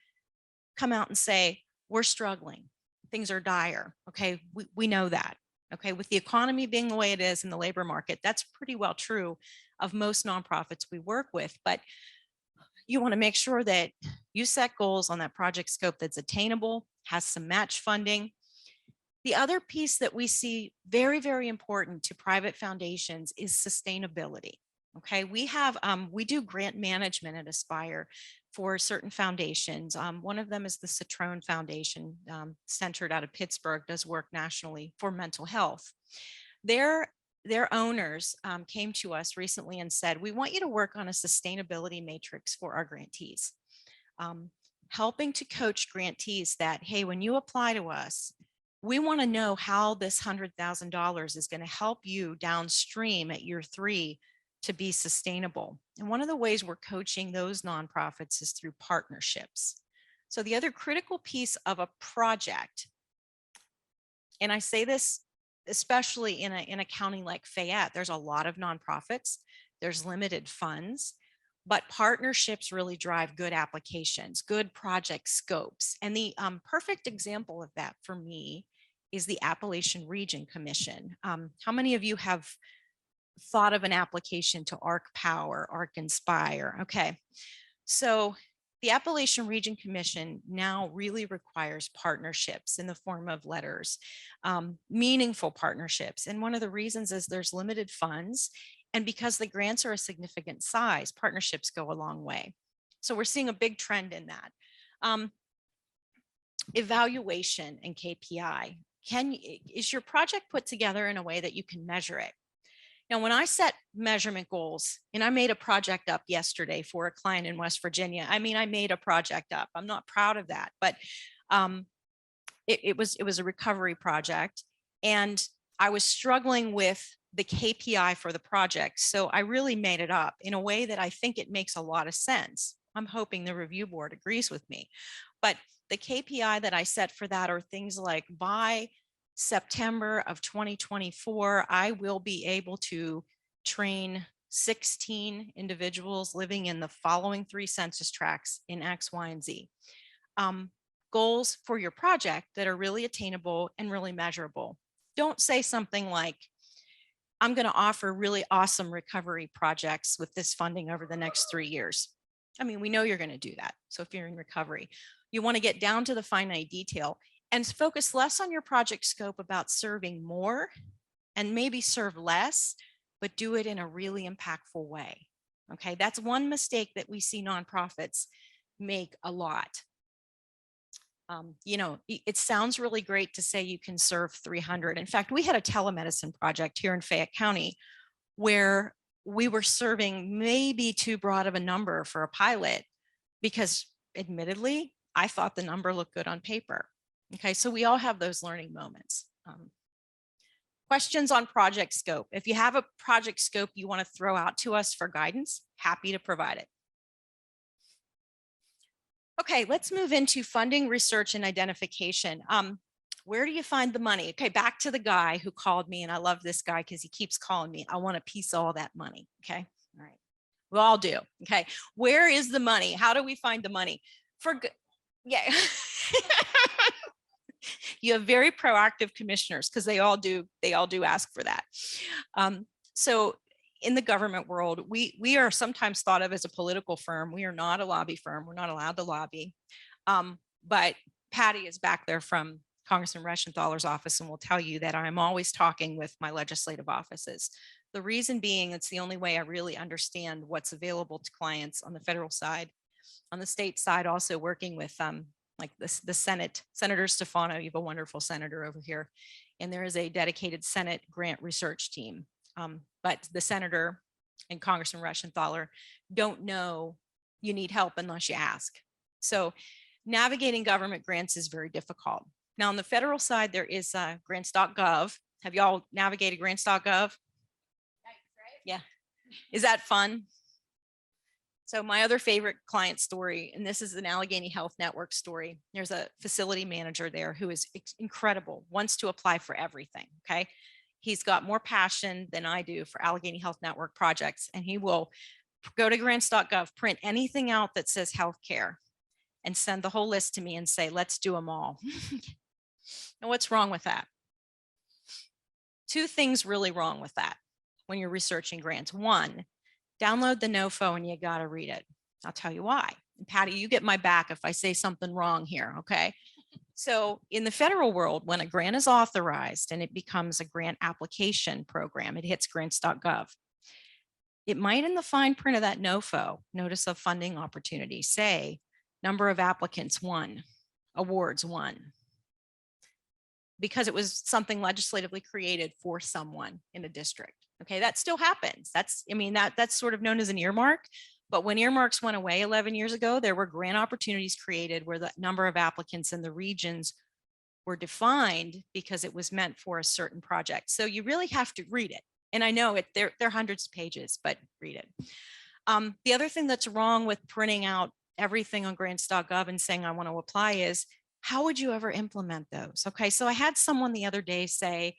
come out and say, we're struggling. Things are dire. Okay, we know that. Okay, with the economy being the way it is in the labor market, that's pretty well true of most nonprofits we work with. But you want to make sure that you set goals on that project scope that's attainable, has some match funding. The other piece that we see very, very important to private foundations is sustainability. Okay, we do grant management at Aspire for certain foundations. One of them is the Citrone Foundation, centered out of Pittsburgh, does work nationally for mental health. Their owners came to us recently and said, we want you to work on a sustainability matrix for our grantees, helping to coach grantees that, hey, when you apply to us, we want to know how this $100,000 is going to help you downstream at year 3 to be sustainable. And one of the ways we're coaching those nonprofits is through partnerships. So the other critical piece of a project, and I say this especially in a county like Fayette, there's a lot of nonprofits. there's limited funds, but partnerships really drive good applications, good project scopes. And the perfect example of that for me is the Appalachian Region Commission. How many of you have thought of an application to ARC Power, ARC Inspire? Okay, so the Appalachian Region Commission now really requires partnerships in the form of letters, meaningful partnerships. And one of the reasons is there's limited funds. And because the grants are a significant size, partnerships go a long way. So we're seeing a big trend in that. Evaluation and KPI. Is your project put together in a way that you can measure it? Now, when I set measurement goals, and I made a project up yesterday for a client in West Virginia. I mean, I made a project up. I'm not proud of that, but it was a recovery project, and I was struggling with the KPI for the project. So I really made it up in a way that I think it makes a lot of sense. I'm hoping the review board agrees with me, but the KPI that I set for that are things like, by September of 2024, I will be able to train 16 individuals living in the following 3 census tracts in X, Y, and Z. Goals for your project that are really attainable and really measurable. Don't say something like, I'm going to offer really awesome recovery projects with this funding over the next 3 years. I mean, we know you're going to do that. So if you're in recovery, you want to get down to the finite detail and focus less on your project scope about serving more and maybe serve less, but do it in a really impactful way. Okay, that's one mistake that we see nonprofits make a lot. You know, it sounds really great to say you can serve 300. In fact, we had a telemedicine project here in Fayette County where we were serving maybe too broad of a number for a pilot because admittedly, I thought the number looked good on paper. Okay, so we all have those learning moments. Questions on project scope. If you have a project scope you want to throw out to us for guidance, happy to provide it. Okay, let's move into funding, research, and identification. Where do you find the money? Okay, back to the guy who called me, and I love this guy because he keeps calling me. I want a piece of all that money. Okay, all right, we all do. Okay, where is the money? How do we find the money? Yeah. You have very proactive commissioners because they all do ask for that. So in the government world, we are sometimes thought of as a political firm. We are not a lobby firm. We're not allowed to lobby. But Patty is back there from Congressman Reschenthaler's office and will tell you that I'm always talking with my legislative offices. The reason being, it's the only way I really understand what's available to clients on the federal side. On the state side, also working with like the Senate, Senator Stefano, you have a wonderful senator over here, and there is a dedicated Senate grant research team. But the senator and Congressman Reschenthaler don't know you need help unless you ask. So navigating government grants is very difficult. Now on the federal side, there is grants.gov. Have y'all navigated grants.gov? Yeah. Is that fun? So my other favorite client story, and this is an Allegheny Health Network story. There's a facility manager there who is incredible, wants to apply for everything, okay? He's got more passion than I do for Allegheny Health Network projects, and he will go to grants.gov, print anything out that says healthcare, and send the whole list to me and say, let's do them all. And what's wrong with that? Two things really wrong with that when you're researching grants. One, download the NOFO and you got to read it. I'll tell you why. And Patty, you get my back if I say something wrong here, okay? So in the federal world, when a grant is authorized and it becomes a grant application program, it hits grants.gov. It might in the fine print of that NOFO, notice of funding opportunity, say number of applicants 1, awards 1. Because it was something legislatively created for someone in a district. Okay, that still happens. That's sort of known as an earmark. But when earmarks went away 11 years ago, there were grant opportunities created where the number of applicants in the regions were defined because it was meant for a certain project. So you really have to read it. And I know they're hundreds of pages, but read it. The other thing that's wrong with printing out everything on grants.gov and saying I want to apply is, how would you ever implement those? Okay, so I had someone the other day say,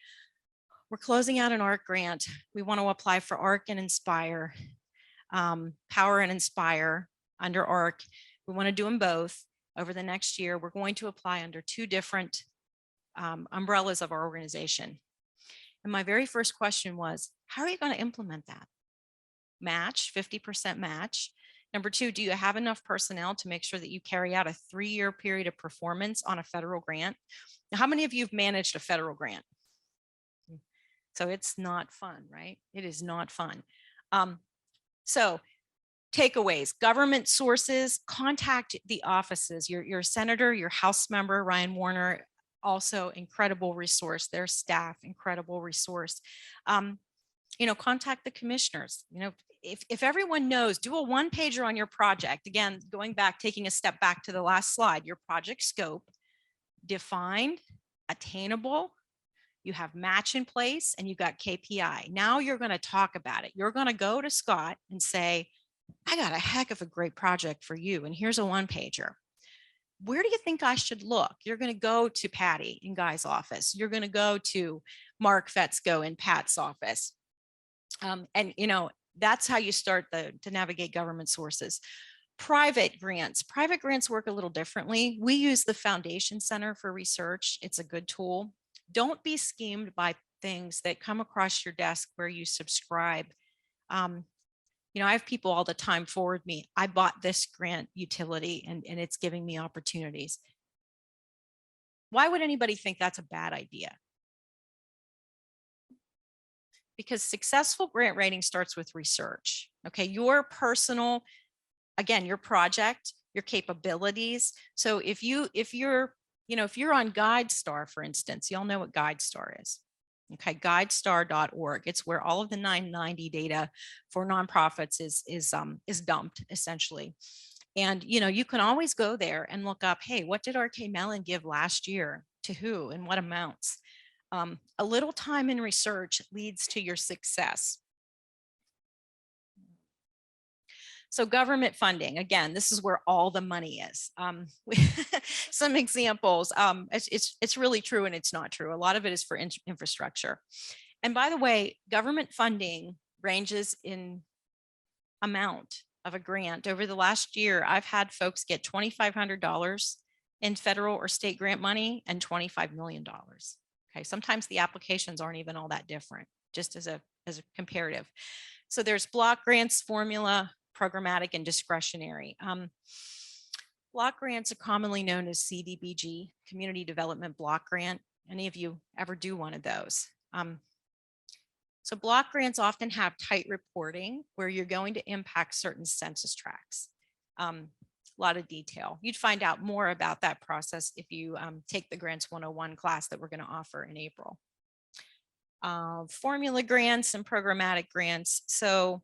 We're closing out an ARC grant. We want to apply for ARC and Inspire, Power and Inspire under ARC. We want to do them both over the next year. We're going to apply under 2 different umbrellas of our organization. And my very first question was, how are you going to implement that? Match, 50% match. Number 2, do you have enough personnel to make sure that you carry out a 3-year period of performance on a federal grant? Now, how many of you have managed a federal grant? So it's not fun, right? It is not fun. So takeaways, government sources, contact the offices, your senator, your House member, Ryan Warner, also incredible resource, their staff, incredible resource. Contact the commissioners. If everyone knows, do a 1-pager on your project. Again, going back, taking a step back to the last slide, your project scope, defined, attainable, you have match in place, and you've got KPI. Now you're going to talk about it. You're going to go to Scott and say, I got a heck of a great project for you, and here's a 1-pager. Where do you think I should look? You're going to go to Patty in Guy's office. You're going to go to Mark Fetzko in Pat's office. That's how you start to navigate government sources. Private grants work a little differently. We use the Foundation Center for Research. It's a good tool. Don't be schemed by things that come across your desk where you subscribe. I have people all the time forward me, I bought this grant utility and it's giving me opportunities. Why would anybody think that's a bad idea? Because successful grant writing starts with research. Okay, your personal, again, your project, your capabilities. So if you're on GuideStar, for instance, y'all know what GuideStar is. Okay, guidestar.org. It's where all of the 990 data for nonprofits is dumped essentially. And you can always go there and look up, hey, what did RK Mellon give last year to who and what amounts? A little time in research leads to your success. So government funding, again, this is where all the money is. Some examples, it's really true and it's not true. A lot of it is for infrastructure. And by the way, government funding ranges in amount of a grant. Over the last year, I've had folks get $2,500 in federal or state grant money and $25 million. Okay, sometimes the applications aren't even all that different, just as a comparative. So there's block grants, formula, programmatic, and discretionary. Block grants are commonly known as CDBG, Community Development Block Grant. Any of you ever do one of those? So block grants often have tight reporting where you're going to impact certain census tracts. A lot of detail. You'd find out more about that process if you take the Grants 101 class that we're going to offer in April. Formula grants and programmatic grants. So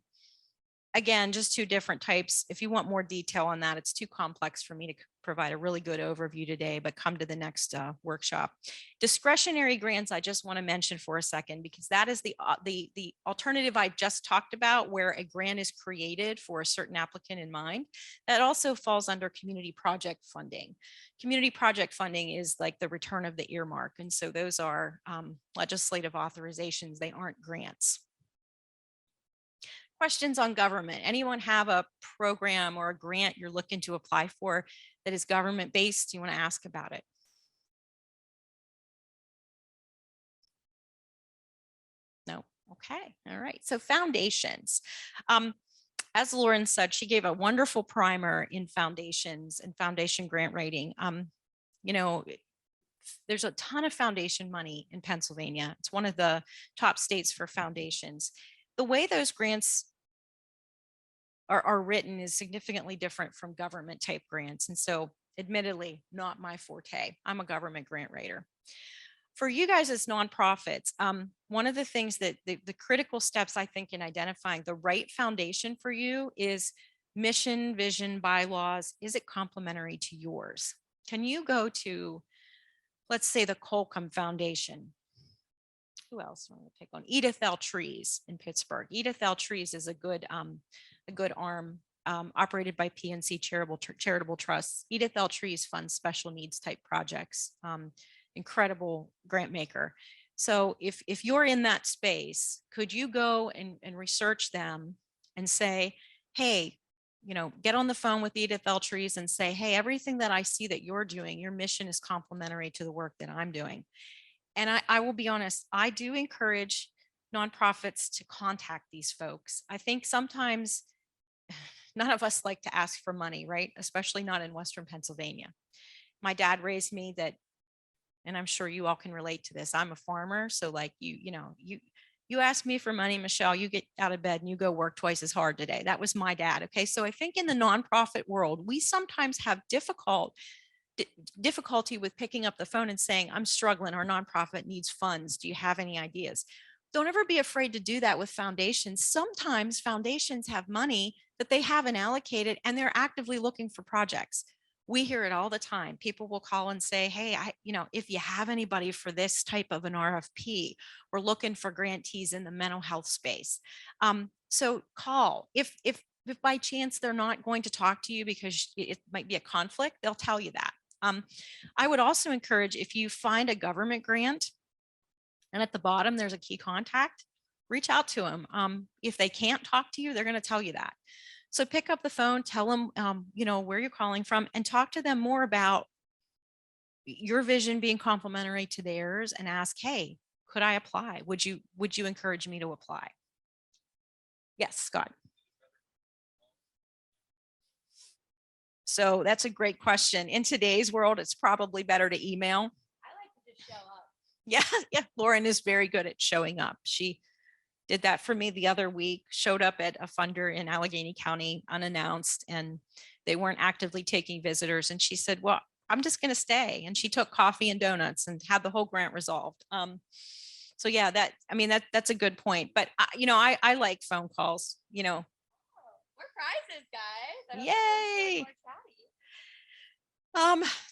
again, just 2 different types. If you want more detail on that, it's too complex for me to provide a really good overview today, but come to the next workshop. Discretionary grants, I just want to mention for a second, because that is the alternative I just talked about, where a grant is created for a certain applicant in mind. That also falls under community project funding. Community project funding is like the return of the earmark. And so those are legislative authorizations. They aren't grants. Questions on government? Anyone have a program or a grant you're looking to apply for that is government based? You want to ask about it? No. Okay. All right. So foundations. As Lauren said, she gave a wonderful primer in foundations and foundation grant writing. There's a ton of foundation money in Pennsylvania. It's one of the top states for foundations. The way those grants are written is significantly different from government type grants. And so admittedly, not my forte. I'm a government grant writer. For you guys as nonprofits, one of the things that the critical steps, I think, in identifying the right foundation for you is mission, vision, bylaws. Is it complementary to yours? Can you go to, let's say, the Colcom Foundation? Who else? I'm going to pick on Edith L. Trees in Pittsburgh. Edith L. Trees is a good arm operated by PNC Charitable Trusts. Edith L. Trees funds special needs type projects. Incredible grant maker. So if you're in that space, could you go and research them and say, hey, get on the phone with Edith Eltries and say, hey, everything that I see that you're doing, your mission is complementary to the work that I'm doing. And I will be honest, I do encourage nonprofits to contact these folks. I think sometimes none of us like to ask for money, right? Especially not in Western Pennsylvania. My dad raised me that, and I'm sure you all can relate to this. I'm a farmer. So like you ask me for money, Michelle, you get out of bed and you go work twice as hard today. That was my dad. Okay. So I think in the nonprofit world, we sometimes have difficulty with picking up the phone and saying, I'm struggling, our nonprofit needs funds. Do you have any ideas? Don't ever be afraid to do that with foundations. Sometimes foundations have money that they haven't allocated and they're actively looking for projects. We hear it all the time. People will call and say, hey, if you have anybody for this type of an RFP, we're looking for grantees in the mental health space. So call. If by chance they're not going to talk to you because it might be a conflict, they'll tell you that. I would also encourage, if you find a government grant and at the bottom there's a key contact, reach out to them. If they can't talk to you, they're going to tell you that. So pick up the phone, tell them, where you're calling from, and talk to them more about your vision being complementary to theirs, and ask, hey, could I apply? Would you encourage me to apply? Yes, Scott. So that's a great question. In today's world, it's probably better to email. I like to just show up. Yeah. Lauren is very good at showing up. She did that for me the other week, showed up at a funder in Allegheny County unannounced, and they weren't actively taking visitors. And she said, well, I'm just going to stay. And she took coffee and donuts and had the whole grant resolved. So yeah, that's a good point. But I like phone calls, We're prizes, guys. Yay.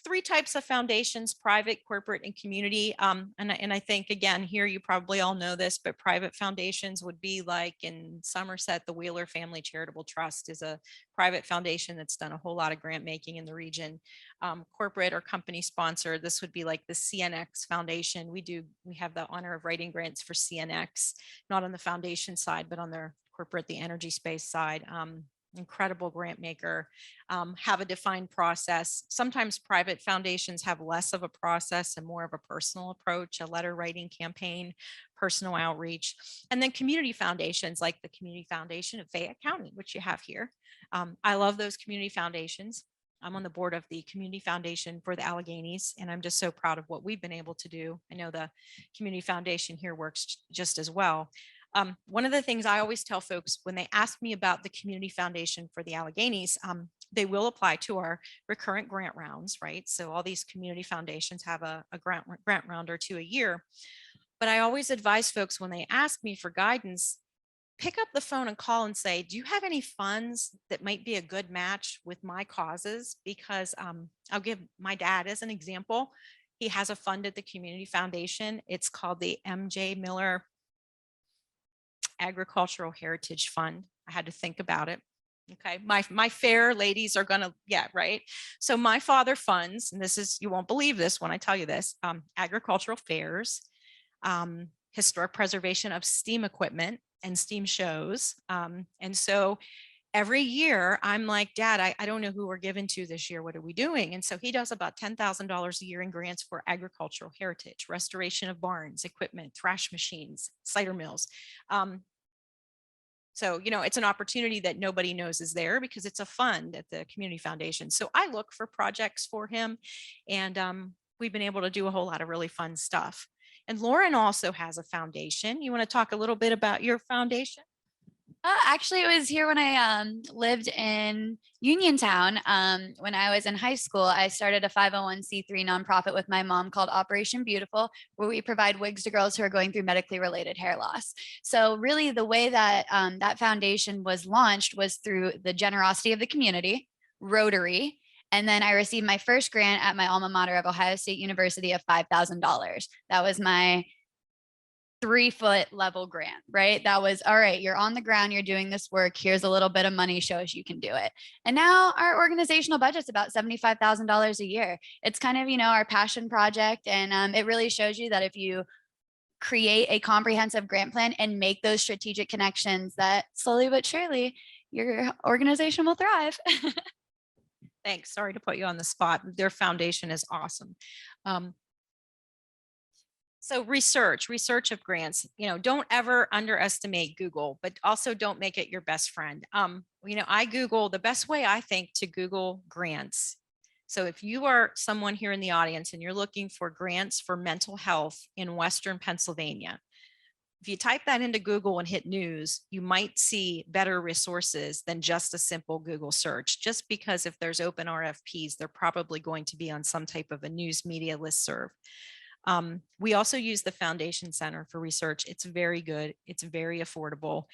3 types of foundations: private, corporate, and community. And I think, again, here you probably all know this, but private foundations would be like in Somerset, the Wheeler Family Charitable Trust is a private foundation that's done a whole lot of grant making in the region. Corporate or company sponsored, this would be like the CNX Foundation. We have the honor of writing grants for CNX, not on the foundation side, but on their corporate, the energy space side. Incredible grant maker, have a defined process. Sometimes private foundations have less of a process and more of a personal approach, a letter writing campaign, personal outreach. And then community foundations, like the Community Foundation of Fayette County, which you have here. I love those community foundations. I'm on the board of the Community Foundation for the Alleghenies, and I'm just so proud of what we've been able to do. I know the Community Foundation here works just as well. One of the things I always tell folks when they ask me about the Community Foundation for the Alleghenies, they will apply to our recurrent grant rounds, right? So all these community foundations have a grant round or 2 a year. But I always advise folks when they ask me for guidance, pick up the phone and call and say, do you have any funds that might be a good match with my causes? Because I'll give my dad as an example. He has a fund at the Community Foundation. It's called the MJ Miller Agricultural Heritage Fund. I had to think about it. Okay, my fair ladies are gonna, yeah, right. So my father funds, and this is, you won't believe this when I tell you this, agricultural fairs, historic preservation of steam equipment and steam shows. And so every year I'm like, Dad, I don't know who we're giving to this year. What are we doing? And so he does about $10,000 a year in grants for agricultural heritage, restoration of barns, equipment, thrash machines, cider mills. So, it's an opportunity that nobody knows is there because it's a fund at the Community Foundation. So I look for projects for him, and we've been able to do a whole lot of really fun stuff. And Lauren also has a foundation. You want to talk a little bit about your foundation? Actually, it was here when I lived in Uniontown. When I was in high school, I started a 501c3 nonprofit with my mom called Operation Beautiful, where we provide wigs to girls who are going through medically related hair loss. So really the way that that foundation was launched was through the generosity of the community, Rotary. And then I received my first grant at my alma mater of Ohio State University of $5,000. That was my 3-foot level grant, right? That was, all right, you're on the ground, you're doing this work. Here's a little bit of money, show us you can do it. And now our organizational budget's about $75,000 a year. It's kind of, our passion project. And it really shows you that if you create a comprehensive grant plan and make those strategic connections that slowly but surely your organization will thrive. Thanks. Sorry to put you on the spot. Their foundation is awesome. So research of grants, don't ever underestimate Google, but also don't make it your best friend. I Google the best way I think to Google grants. So if you are someone here in the audience and you're looking for grants for mental health in Western Pennsylvania, if you type that into Google and hit news, you might see better resources than just a simple Google search, just because if there's open RFPs, they're probably going to be on some type of a news media listserv. We also use the Foundation Center for research. It's very good. It's very affordable.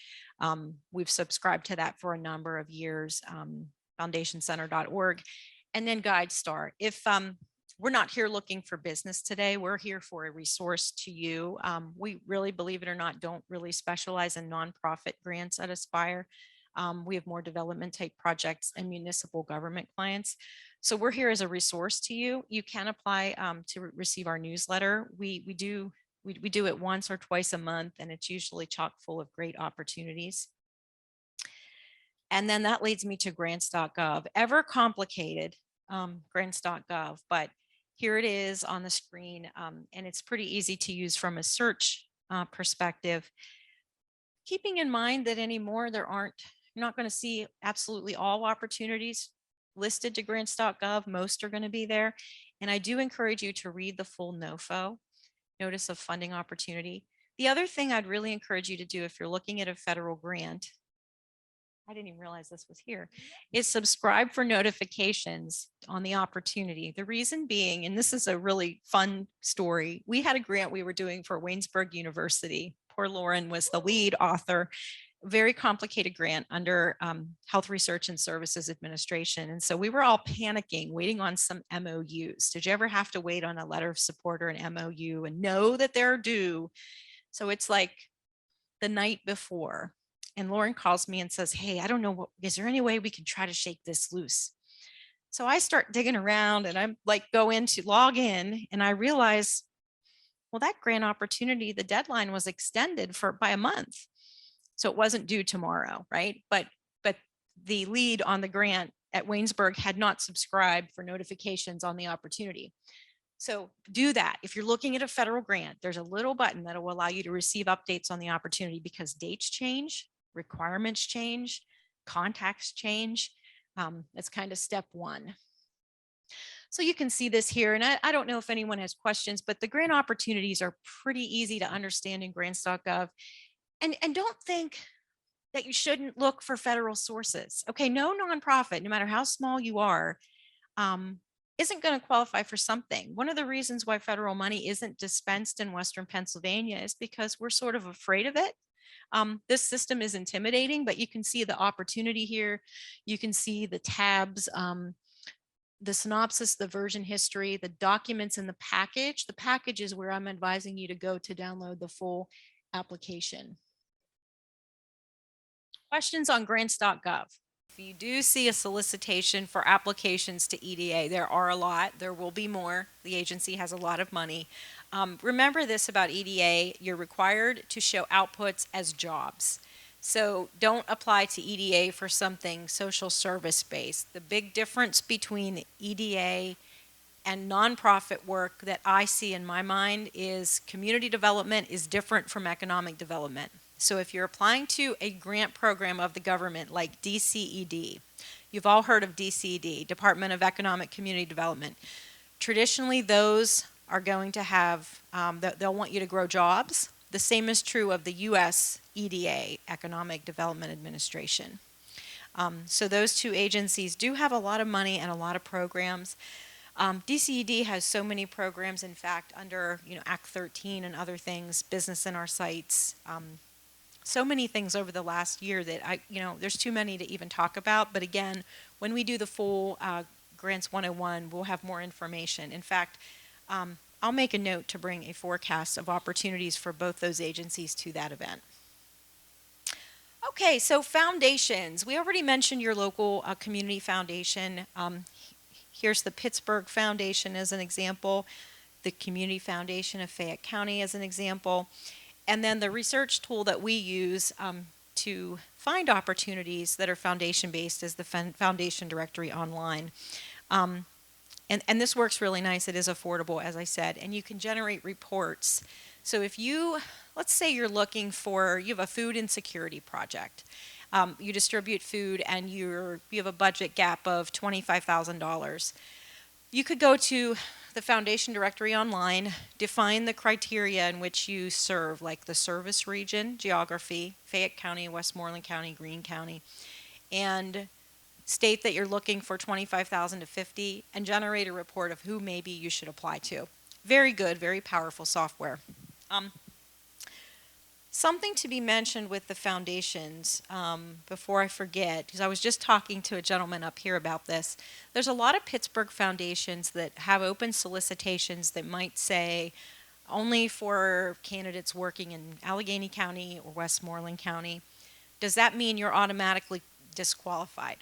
We've subscribed to that for a number of years, foundationcenter.org. And then GuideStar. If we're not here looking for business today, we're here for a resource to you. We really, believe it or not, don't really specialize in nonprofit grants at Aspire. We have more development type projects and municipal government clients. So we're here as a resource to you. You can apply to receive our newsletter. We do it once or twice a month, and it's usually chock full of great opportunities. And then that leads me to grants.gov. Ever complicated, grants.gov, but here it is on the screen, and it's pretty easy to use from a search perspective. Keeping in mind that anymore, you're not going to see absolutely all opportunities listed to grants.gov. Most are going to be there. And I do encourage you to read the full NOFO, Notice of Funding Opportunity. The other thing I'd really encourage you to do if you're looking at a federal grant, I didn't even realize this was here, is subscribe for notifications on the opportunity. The reason being, and this is a really fun story, we had a grant we were doing for Waynesburg University. Poor Lauren was the lead author. Very complicated grant under Health Research and Services Administration. And so we were all panicking, waiting on some MOUs. Did you ever have to wait on a letter of support or an MOU and know that they're due? So it's like the night before. And Lauren calls me and says, hey, I don't know, is there any way we can try to shake this loose? So I start digging around and I'm like, log in and I realize, well, that grant opportunity, the deadline was extended by a month. So it wasn't due tomorrow, right? But the lead on the grant at Waynesburg had not subscribed for notifications on the opportunity. So do that. If you're looking at a federal grant, there's a little button that will allow you to receive updates on the opportunity because dates change, requirements change, contacts change. That's kind of step one. So you can see this here, and I don't know if anyone has questions, but the grant opportunities are pretty easy to understand in grants.gov. And don't think that you shouldn't look for federal sources. Okay, no nonprofit, no matter how small you are, isn't going to qualify for something. One of the reasons why federal money isn't dispensed in Western Pennsylvania is because we're sort of afraid of it. This system is intimidating, but you can see the opportunity here. You can see the tabs, the synopsis, the version history, the documents in the package. The package is where I'm advising you to go to download the full application. Questions on grants.gov. If you do see a solicitation for applications to EDA, there are a lot. There will be more. The agency has a lot of money. Remember this about EDA, you're required to show outputs as jobs. So don't apply to EDA for something social service based. The big difference between EDA and nonprofit work that I see in my mind is community development is different from economic development. So if you're applying to a grant program of the government like DCED, you've all heard of DCED, Department of Economic Community Development. Traditionally, those are going to have, they'll want you to grow jobs. The same is true of the US EDA, Economic Development Administration. So those two agencies do have a lot of money and a lot of programs. DCED has so many programs, in fact, under Act 13 and other things, business in our sites, so many things over the last year that there's too many to even talk about. But again, when we do the full Grants 101, we'll have more information. In fact, I'll make a note to bring a forecast of opportunities for both those agencies to that event. Okay, so foundations. We already mentioned your local community foundation. Here's the Pittsburgh Foundation as an example. the Community Foundation of Fayette County as an example, and then the research tool that we use to find opportunities that are foundation-based is the Foundation Directory online. And this works really nice. It is affordable, as I said, and you can generate reports. So if you, let's say you're looking for, you have a food insecurity project. You distribute food and you have a budget gap of $25,000. You could go to the Foundation Directory online, define the criteria in which you serve, like the service region, geography, Fayette County, Westmoreland County, Greene County, and state that you're looking for 25,000 to 50 and generate a report of who maybe you should apply to. Very good, very powerful software. Something to be mentioned with the foundations before I forget, because I was just talking to a gentleman up here about this. There's a lot of Pittsburgh foundations that have open solicitations that might say only for candidates working in Allegheny County or Westmoreland County. Does that mean you're automatically disqualified?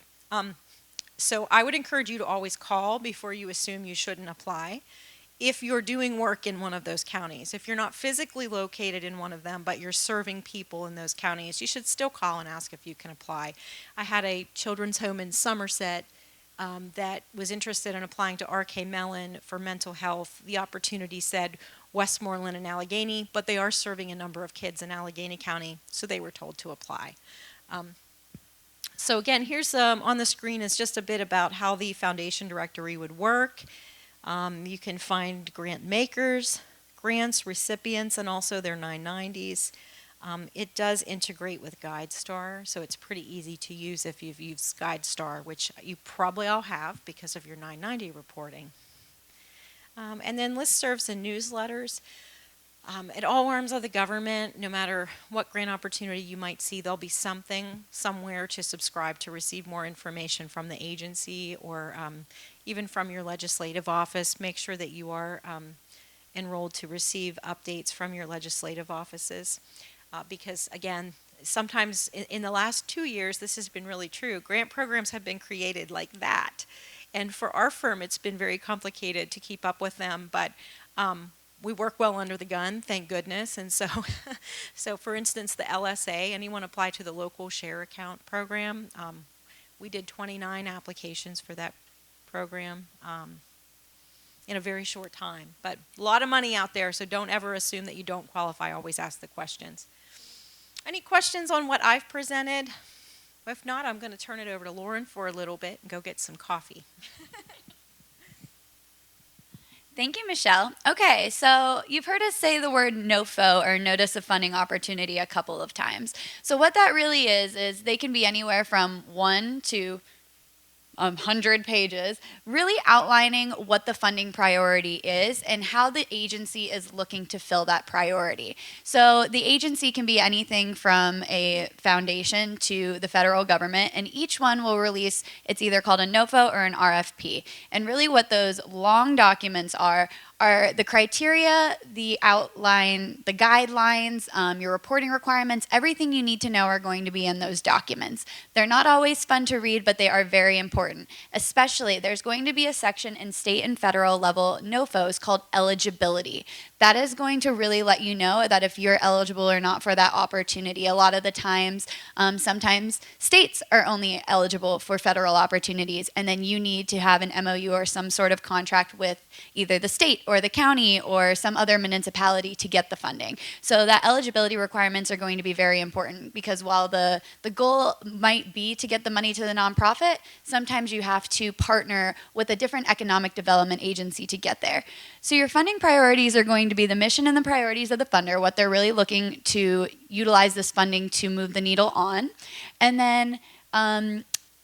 So I would encourage you to always call before you assume you shouldn't apply. If you're doing work in one of those counties, if you're not physically located in one of them, but you're serving people in those counties, you should still call and ask if you can apply. I had a children's home in Somerset that was interested in applying to RK Mellon for mental health. The opportunity said Westmoreland and Allegheny, but they are serving a number of kids in Allegheny County, so they were told to apply. So again, here's on the screen is just a bit about how the Foundation Directory would work. You can find grant makers, grants, recipients, and also their 990s. It does integrate with GuideStar, so it's pretty easy to use if you've used GuideStar, which you probably all have because of your 990 reporting. And then listservs and newsletters. At all arms of the government, no matter what grant opportunity you might see, there'll be something somewhere to subscribe to receive more information from the agency or even from your legislative office. Make sure that you are enrolled to receive updates from your legislative offices because, again, sometimes in the last 2 years, this has been really true. Grant programs have been created like that. And for our firm, it's been very complicated to keep up with them, but we work well under the gun, thank goodness. And so, so for instance, the LSA, anyone apply to the local share account program? We did 29 applications for that program in a very short time. But a lot of money out there, so don't ever assume that you don't qualify. Always ask the questions. Any questions on what I've presented? If not, I'm going to turn it over to Lauren for a little bit and go get some coffee. Thank you, Michelle. Okay, so you've heard us say the word NOFO or Notice of Funding Opportunity a couple of times. So what that really is they can be anywhere from 1 to 100 pages, really outlining what the funding priority is and how the agency is looking to fill that priority. So the agency can be anything from a foundation to the federal government, and each one will release, it's either called a NOFO or an RFP. And really what those long documents are the criteria, the outline, the guidelines, your reporting requirements, everything you need to know are going to be in those documents. They're not always fun to read, but they are very important. Especially, there's going to be a section in state and federal level NOFOs called eligibility. That is going to really let you know that if you're eligible or not for that opportunity. A lot of the times, sometimes states are only eligible for federal opportunities, and then you need to have an MOU or some sort of contract with either the state or the county or some other municipality to get the funding. So that eligibility requirements are going to be very important because while the goal might be to get the money to the nonprofit, sometimes you have to partner with a different economic development agency to get there. So your funding priorities are going to be the mission and the priorities of the funder, what they're really looking to utilize this funding to move the needle on. And then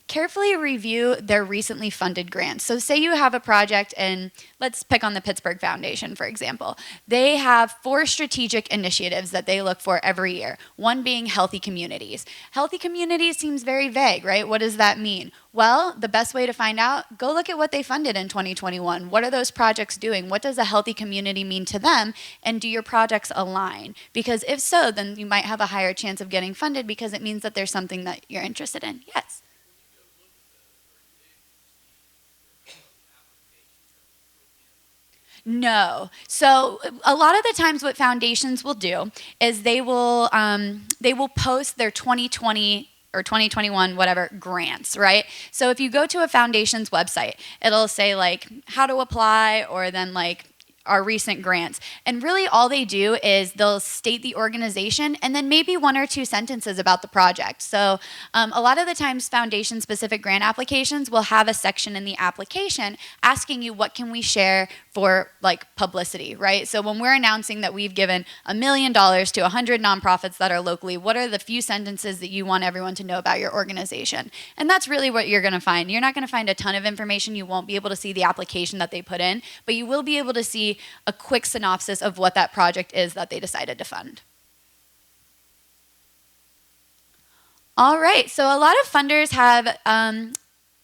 carefully review their recently funded grants. So say you have a project and let's pick on the Pittsburgh Foundation, for example. They have 4 strategic initiatives that they look for every year, one being healthy communities. Healthy communities seems very vague, right? What does that mean? Well, the best way to find out, go look at what they funded in 2021. What are those projects doing? What does a healthy community mean to them? And do your projects align? Because if so, then you might have a higher chance of getting funded because it means that there's something that you're interested in. Yes. No. So a lot of the times what foundations will do is they will post their 2020 or 2021, whatever, grants, right? So if you go to a foundation's website, it'll say like how to apply or then like our recent grants. And really all they do is they'll state the organization and then maybe one or two sentences about the project. So a lot of the times foundation specific grant applications will have a section in the application asking you what can we share for like publicity, right? So when we're announcing that we've given $1 million to 100 nonprofits that are locally, what are the few sentences that you want everyone to know about your organization? And that's really what you're gonna find. You're not gonna find a ton of information. You won't be able to see the application that they put in, but you will be able to see a quick synopsis of what that project is that they decided to fund. All right, so a lot of funders have,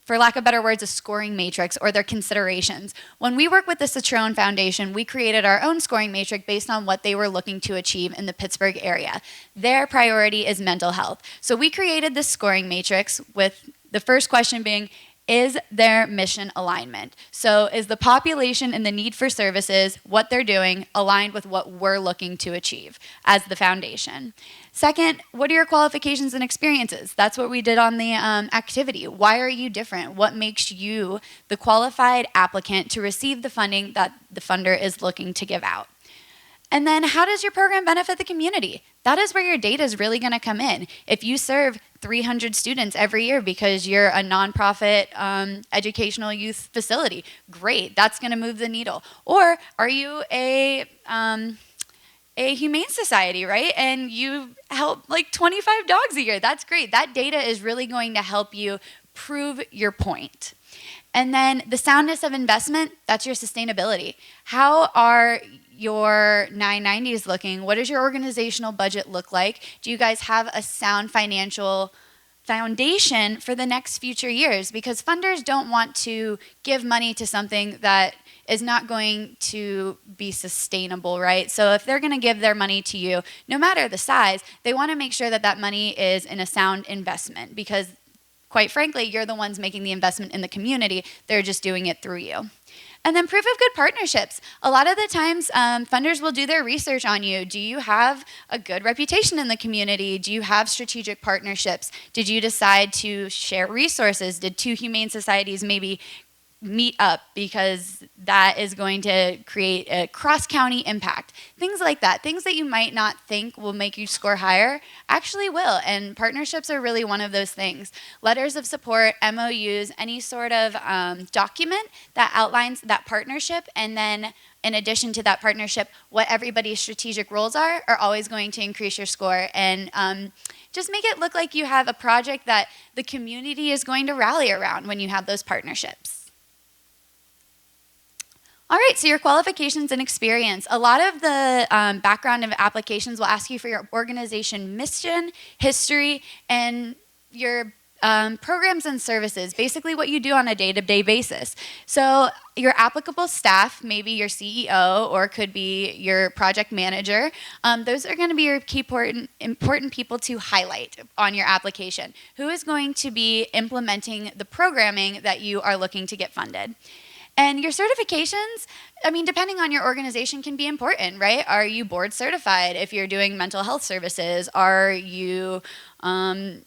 for lack of better words, a scoring matrix or their considerations. When we work with the Citron Foundation, we created our own scoring matrix based on what they were looking to achieve in the Pittsburgh area. Their priority is mental health. So we created this scoring matrix with the first question being, is their mission alignment? So is the population and the need for services, what they're doing, aligned with what we're looking to achieve as the foundation? Second, what are your qualifications and experiences? That's what we did on the activity. Why are you different? What makes you the qualified applicant to receive the funding that the funder is looking to give out? And then how does your program benefit the community? That is where your data is really going to come in. If you serve 300 students every year because you're a nonprofit educational youth facility, great, that's going to move the needle. Or are you a humane society, right? And you help like 25 dogs a year. That's great. That data is really going to help you prove your point. And then the soundness of investment, that's your sustainability. How are your 990s looking? What does your organizational budget look like? Do you guys have a sound financial foundation for the next future years? Because funders don't want to give money to something that is not going to be sustainable, right? So if they're going to give their money to you, no matter the size, they want to make sure that that money is in a sound investment because quite frankly, you're the ones making the investment in the community. They're just doing it through you. And then proof of good partnerships. A lot of the times, funders will do their research on you. Do you have a good reputation in the community? Do you have strategic partnerships? Did you decide to share resources? Did two humane societies maybe meet up because that is going to create a cross-county impact? Things like that. Things that you might not think will make you score higher actually will. And partnerships are really one of those things. Letters of support, MOUs, any sort of document that outlines that partnership, and then in addition to that partnership, what everybody's strategic roles are always going to increase your score and just make it look like you have a project that the community is going to rally around when you have those partnerships. All right, so your qualifications and experience. A lot of the background of applications will ask you for your organization mission, history, and your programs and services, basically what you do on a day-to-day basis. So your applicable staff, maybe your CEO or could be your project manager, those are going to be your key important people to highlight on your application. Who is going to be implementing the programming that you are looking to get funded? And your certifications, I mean, depending on your organization can be important, right? Are you board certified if you're doing mental health services? Are you, do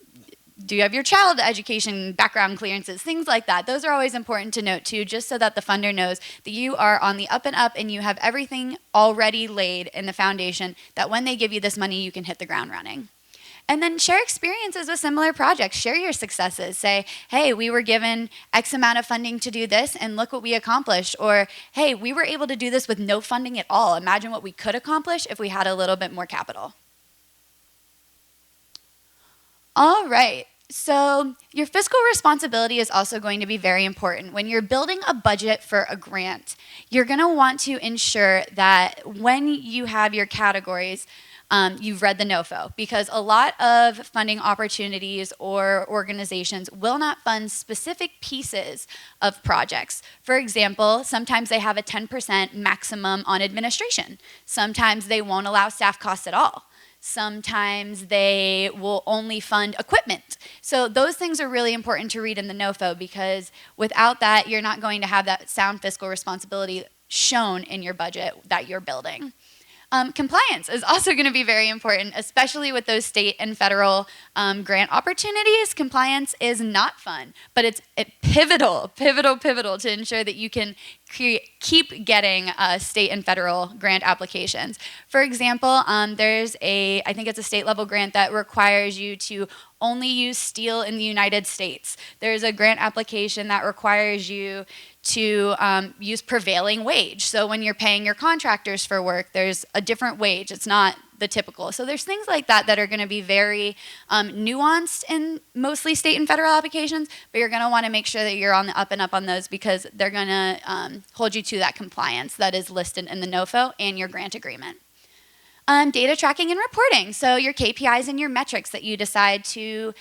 you have your child education background clearances? Things like that. Those are always important to note too, just so that the funder knows that you are on the up and up and you have everything already laid in the foundation that when they give you this money, you can hit the ground running. And then share experiences with similar projects. Share your successes. Say, hey, we were given X amount of funding to do this, and look what we accomplished. Or, hey, we were able to do this with no funding at all. Imagine what we could accomplish if we had a little bit more capital. All right. So your fiscal responsibility is also going to be very important. When you're building a budget for a grant, you're going to want to ensure that when you have your categories, you've read the NOFO, because a lot of funding opportunities or organizations will not fund specific pieces of projects. For example, sometimes they have a 10% maximum on administration. Sometimes they won't allow staff costs at all. Sometimes they will only fund equipment. So those things are really important to read in the NOFO, because without that, you're not going to have that sound fiscal responsibility shown in your budget that you're building. Compliance is also going to be very important, especially with those state and federal grant opportunities. Compliance is not fun, but it's pivotal to ensure that you can keep getting state and federal grant applications. For example, there's I think it's a state level grant that requires you to only use steel in the United States. There's a grant application that requires you to use prevailing wage. So when you're paying your contractors for work, there's a different wage. It's not the typical. So there's things like that that are going to be very nuanced in mostly state and federal applications, but you're going to want to make sure that you're on the up and up on those because they're going to hold you to that compliance that is listed in the NOFO and your grant agreement. Data tracking and reporting. So your KPIs and your metrics that you decide to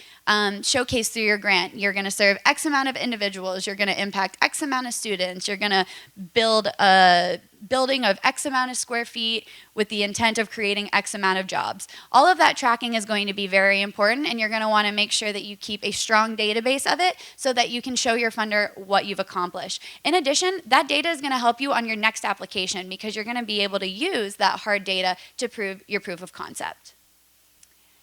showcase through your grant. You're going to serve X amount of individuals. You're going to impact X amount of students. You're going to build a building of X amount of square feet with the intent of creating X amount of jobs. All of that tracking is going to be very important, and you're going to want to make sure that you keep a strong database of it so that you can show your funder what you've accomplished. In addition, that data is going to help you on your next application because you're going to be able to use that hard data to prove your proof of concept.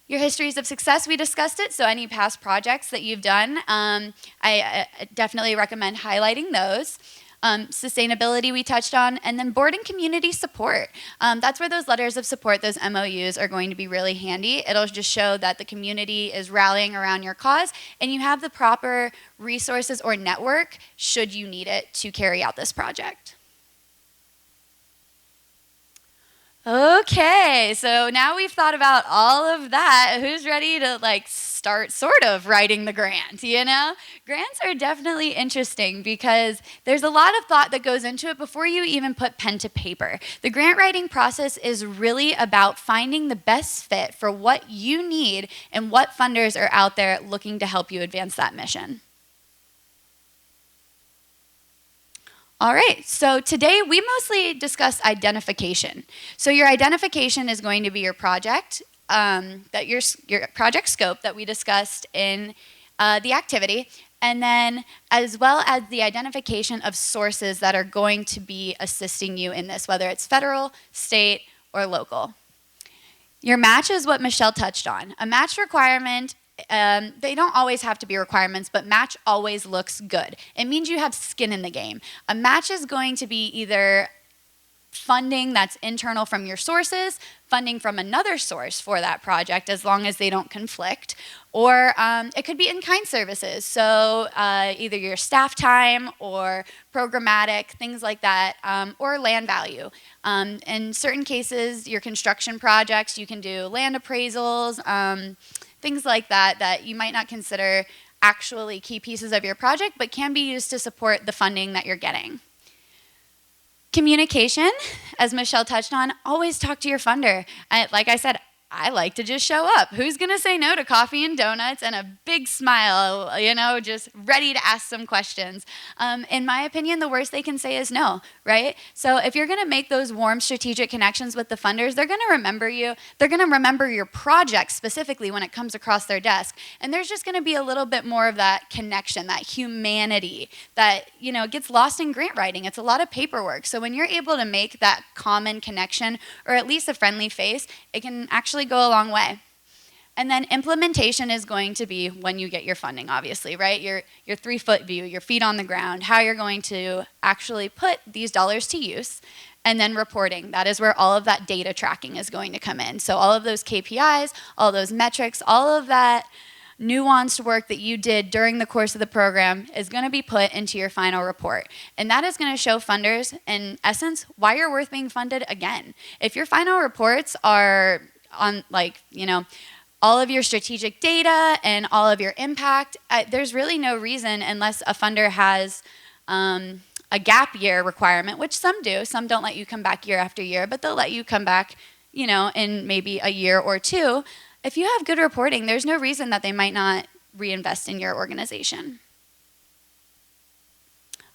Your histories of success, we discussed it, so any past projects that you've done, I definitely recommend highlighting those. Sustainability we touched on, and then board and community support. That's where those letters of support, those MOUs, are going to be really handy. It'll just show that the community is rallying around your cause, and you have the proper resources or network should you need it to carry out this project. Okay, so now we've thought about all of that. Who's ready to start sort of writing the grant, you know? Grants are definitely interesting because there's a lot of thought that goes into it before you even put pen to paper. The grant writing process is really about finding the best fit for what you need and what funders are out there looking to help you advance that mission. All right, so today we mostly discussed identification. So your identification is going to be your project, your project scope that we discussed in the activity, and then as well as the identification of sources that are going to be assisting you in this, whether it's federal, state, or local. Your match is what Michelle touched on. A match requirement, they don't always have to be requirements, but match always looks good. It means you have skin in the game. A match is going to be either funding that's internal from your sources, funding from another source for that project as long as they don't conflict, or it could be in-kind services. So either your staff time or programmatic, things like that, or land value. In certain cases, your construction projects, you can do land appraisals, things like that that you might not consider actually key pieces of your project, but can be used to support the funding that you're getting. Communication, as Michelle touched on, always talk to your funder. Like I said, I like to just show up. Who's going to say no to coffee and donuts and a big smile, you know, just ready to ask some questions? In my opinion, the worst they can say is no, right? So if you're going to make those warm strategic connections with the funders, they're going to remember you. They're going to remember your project specifically when it comes across their desk. And there's just going to be a little bit more of that connection, that humanity that, you know, gets lost in grant writing. It's a lot of paperwork. So when you're able to make that common connection or at least a friendly face, it can actually go a long way. And then implementation is going to be when you get your funding, obviously, right? Your 3-foot view, your feet on the ground, how you're going to actually put these dollars to use. And then reporting, that is where all of that data tracking is going to come in. So all of those KPIs, all those metrics, all of that nuanced work that you did during the course of the program is going to be put into your final report. And that is going to show funders, in essence, why you're worth being funded again. If your final reports are on, like, you know, all of your strategic data and all of your impact, there's really no reason, unless a funder has a gap year requirement, which some do. Some don't let you come back year after year, but they'll let you come back, you know, in maybe a year or two. If you have good reporting, there's no reason that they might not reinvest in your organization.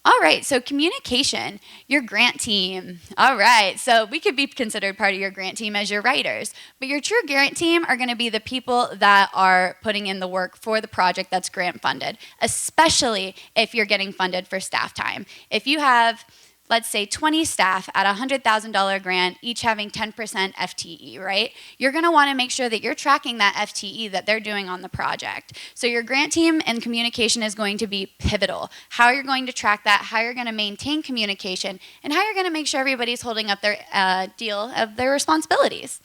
All right, so communication, your grant team. All right, so we could be considered part of your grant team as your writers, but your true grant team are gonna be the people that are putting in the work for the project that's grant funded, especially if you're getting funded for staff time. If you have, let's say 20 staff at a $100,000 grant, each having 10% FTE, right? You're going to want to make sure that you're tracking that FTE that they're doing on the project. So your grant team and communication is going to be pivotal. How you're going to track that, how you're going to maintain communication, and how you're going to make sure everybody's holding up their deal of their responsibilities.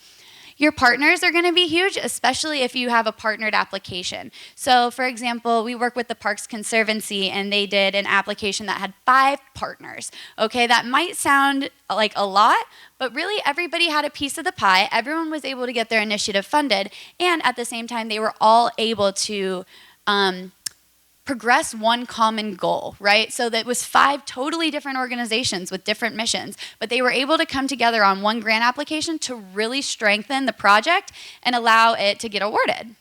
Your partners are going to be huge, especially if you have a partnered application. So for example, we work with the Parks Conservancy and they did an application that had 5 partners. Okay, that might sound like a lot, but really everybody had a piece of the pie. Everyone was able to get their initiative funded, and at the same time, they were all able to progress one common goal, right? So that was 5 totally different organizations with different missions, but they were able to come together on one grant application to really strengthen the project and allow it to get awarded.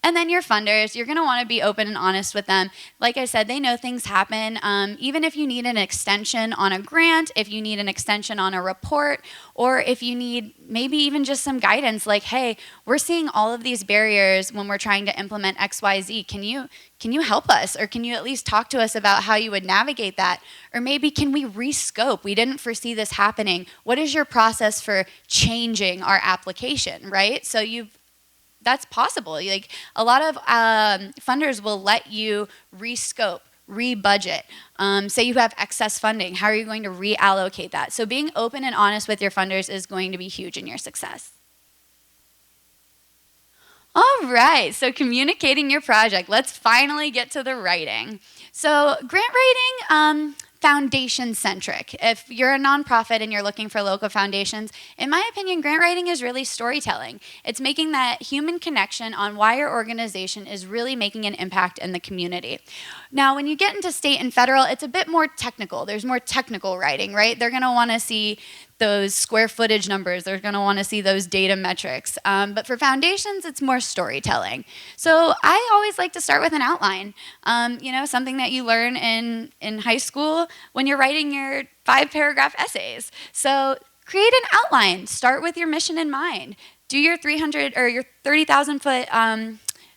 And then your funders, you're going to want to be open and honest with them. Like I said, they know things happen. Even if you need an extension on a grant, if you need an extension on a report, or if you need maybe even just some guidance like, hey, we're seeing all of these barriers when we're trying to implement XYZ. Can you help us? Or can you at least talk to us about how you would navigate that? Or maybe can we rescope? We didn't foresee this happening. What is your process for changing our application, right? So that's possible. Like a lot of funders will let you rescope, rebudget. Say you have excess funding, how are you going to reallocate that? So being open and honest with your funders is going to be huge in your success. All right, so communicating your project. Let's finally get to the writing. So grant writing, foundation-centric. If you're a nonprofit and you're looking for local foundations, in my opinion, grant writing is really storytelling. It's making that human connection on why your organization is really making an impact in the community. Now, when you get into state and federal, it's a bit more technical. There's more technical writing, right? They're going to want to see those square footage numbers. They're going to want to see those data metrics. But for foundations, it's more storytelling. So I always like to start with an outline. Something that you learn in high school when you're writing your 5-paragraph essays. So create an outline. Start with your mission in mind. Do your 300 or your 30,000 foot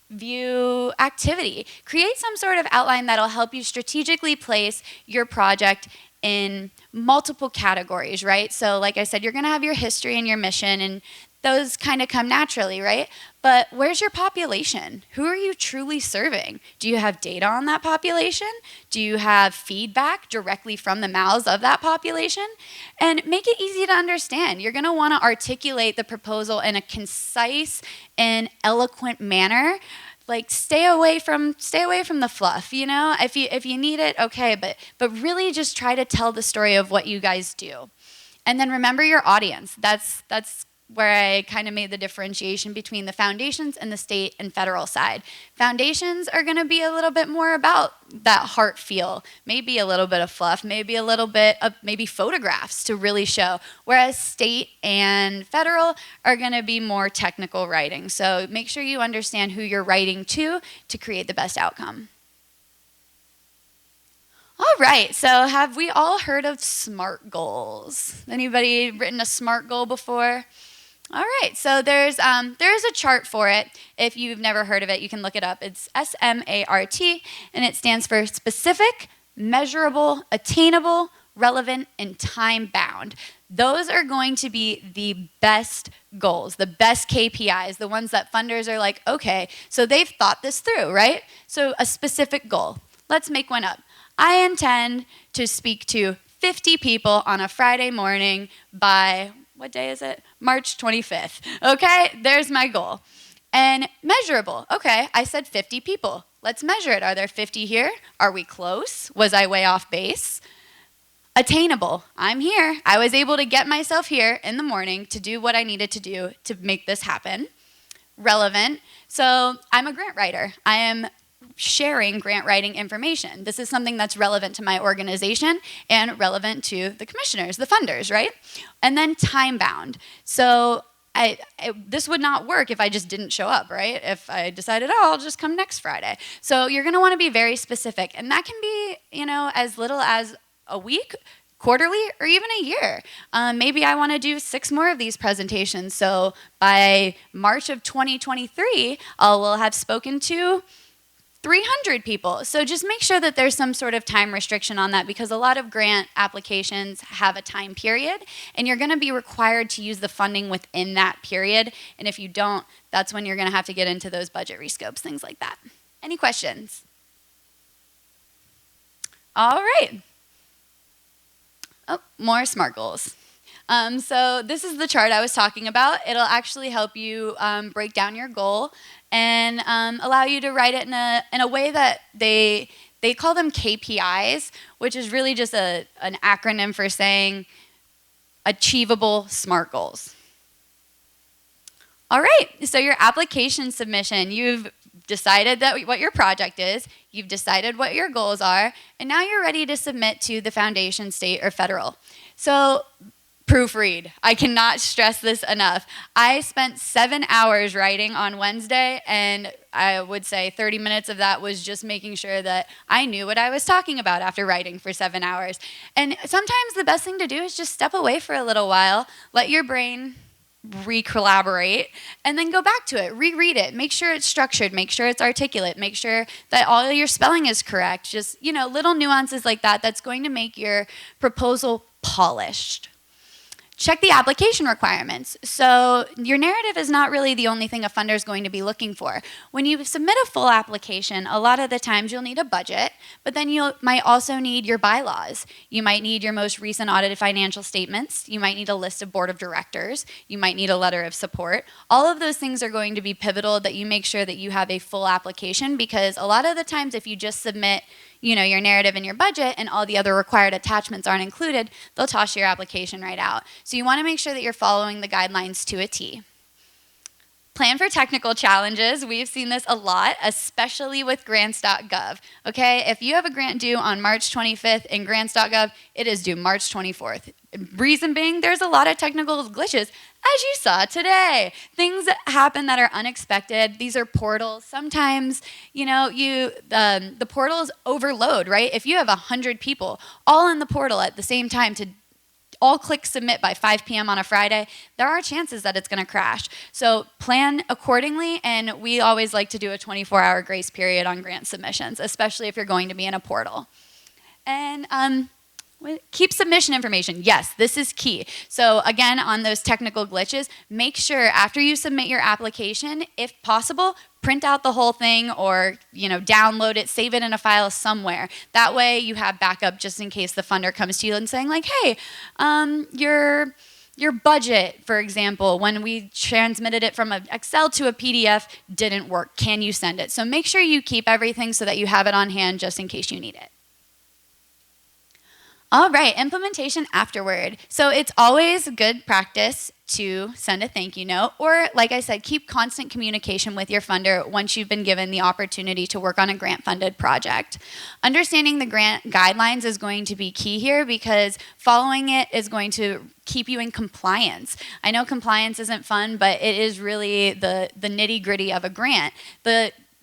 view activity. Create some sort of outline that'll help you strategically place your project in multiple categories, right? So like I said, you're going to have your history and your mission, and those kind of come naturally, right? But where's your population? Who are you truly serving? Do you have data on that population? Do you have feedback directly from the mouths of that population? And make it easy to understand. You're going to want to articulate the proposal in a concise and eloquent manner. Like stay away from the fluff, If you need it, okay, but really just try to tell the story of what you guys do. And then remember your audience. That's where I kind of made the differentiation between the foundations and the state and federal side. Foundations are going to be a little bit more about that heart feel, maybe a little bit of fluff, maybe a little bit of maybe photographs to really show, whereas state and federal are going to be more technical writing. So make sure you understand who you're writing to create the best outcome. All right, so have we all heard of SMART goals? Anybody written a SMART goal before? All right, so there's a chart for it. If you've never heard of it, you can look it up. It's SMART, and it stands for specific, measurable, attainable, relevant, and time-bound. Those are going to be the best goals, the best KPIs, the ones that funders are like, okay, so they've thought this through, right? So a specific goal. Let's make one up. I intend to speak to 50 people on a Friday morning by, what day is it? March 25th. Okay, there's my goal. And measurable. Okay, I said 50 people. Let's measure it. Are there 50 here? Are we close? Was I way off base? Attainable. I'm here. I was able to get myself here in the morning to do what I needed to do to make this happen. Relevant. So I'm a grant writer. I am sharing grant writing information. This is something that's relevant to my organization and relevant to the commissioners, the funders, right? And then time bound. So this would not work if I just didn't show up, right? If I decided, oh, I'll just come next Friday. So you're going to want to be very specific. And that can be, as little as a week, quarterly, or even a year. Maybe I want to do 6 more of these presentations. So by March of 2023, I will have spoken to 300 people. So just make sure that there's some sort of time restriction on that, because a lot of grant applications have a time period and you're going to be required to use the funding within that period. And if you don't, that's when you're going to have to get into those budget rescopes, things like that. Any questions? All right. Oh, more SMART goals. So this is the chart I was talking about. It'll actually help you break down your goal and allow you to write it in a way that they call them KPIs, which is really just an acronym for saying achievable SMART goals. All right, so your application submission, you've decided what your project is, you've decided what your goals are, and now you're ready to submit to the foundation, state, or federal. So proofread. I cannot stress this enough. I spent 7 hours writing on Wednesday, and I would say 30 minutes of that was just making sure that I knew what I was talking about after writing for 7 hours. And sometimes the best thing to do is just step away for a little while, let your brain re-collaborate, and then go back to it, reread it, make sure it's structured, make sure it's articulate, make sure that all of your spelling is correct. Just, little nuances like that, that's going to make your proposal polished. Check the application requirements. So your narrative is not really the only thing a funder is going to be looking for. When you submit a full application, a lot of the times you'll need a budget, but then you might also need your bylaws. You might need your most recent audited financial statements. You might need a list of board of directors. You might need a letter of support. All of those things are going to be pivotal, that you make sure that you have a full application, because a lot of the times if you just submit your narrative and your budget and all the other required attachments aren't included, they'll toss your application right out. So you want to make sure that you're following the guidelines to a T. Plan for technical challenges. We've seen this a lot, especially with grants.gov. Okay, if you have a grant due on March 25th in grants.gov, it is due March 24th. Reason being, there's a lot of technical glitches, as you saw today. Things happen that are unexpected. These are portals. Sometimes, the portals overload, right? If you have 100 people all in the portal at the same time to all click submit by 5 p.m. on a Friday, there are chances that it's going to crash. So plan accordingly, and we always like to do a 24-hour grace period on grant submissions, especially if you're going to be in a portal. And keep submission information. Yes, this is key. So again, on those technical glitches, make sure after you submit your application, if possible, print out the whole thing, or download it, save it in a file somewhere. That way you have backup just in case the funder comes to you and saying like, hey, your budget, for example, when we transmitted it from an Excel to a PDF, didn't work. Can you send it? So make sure you keep everything so that you have it on hand just in case you need it. All right, implementation afterward. So it's always good practice to send a thank you note, or like I said, keep constant communication with your funder once you've been given the opportunity to work on a grant-funded project. Understanding the grant guidelines is going to be key here, because following it is going to keep you in compliance. I know compliance isn't fun, but it is really the nitty-gritty of a grant.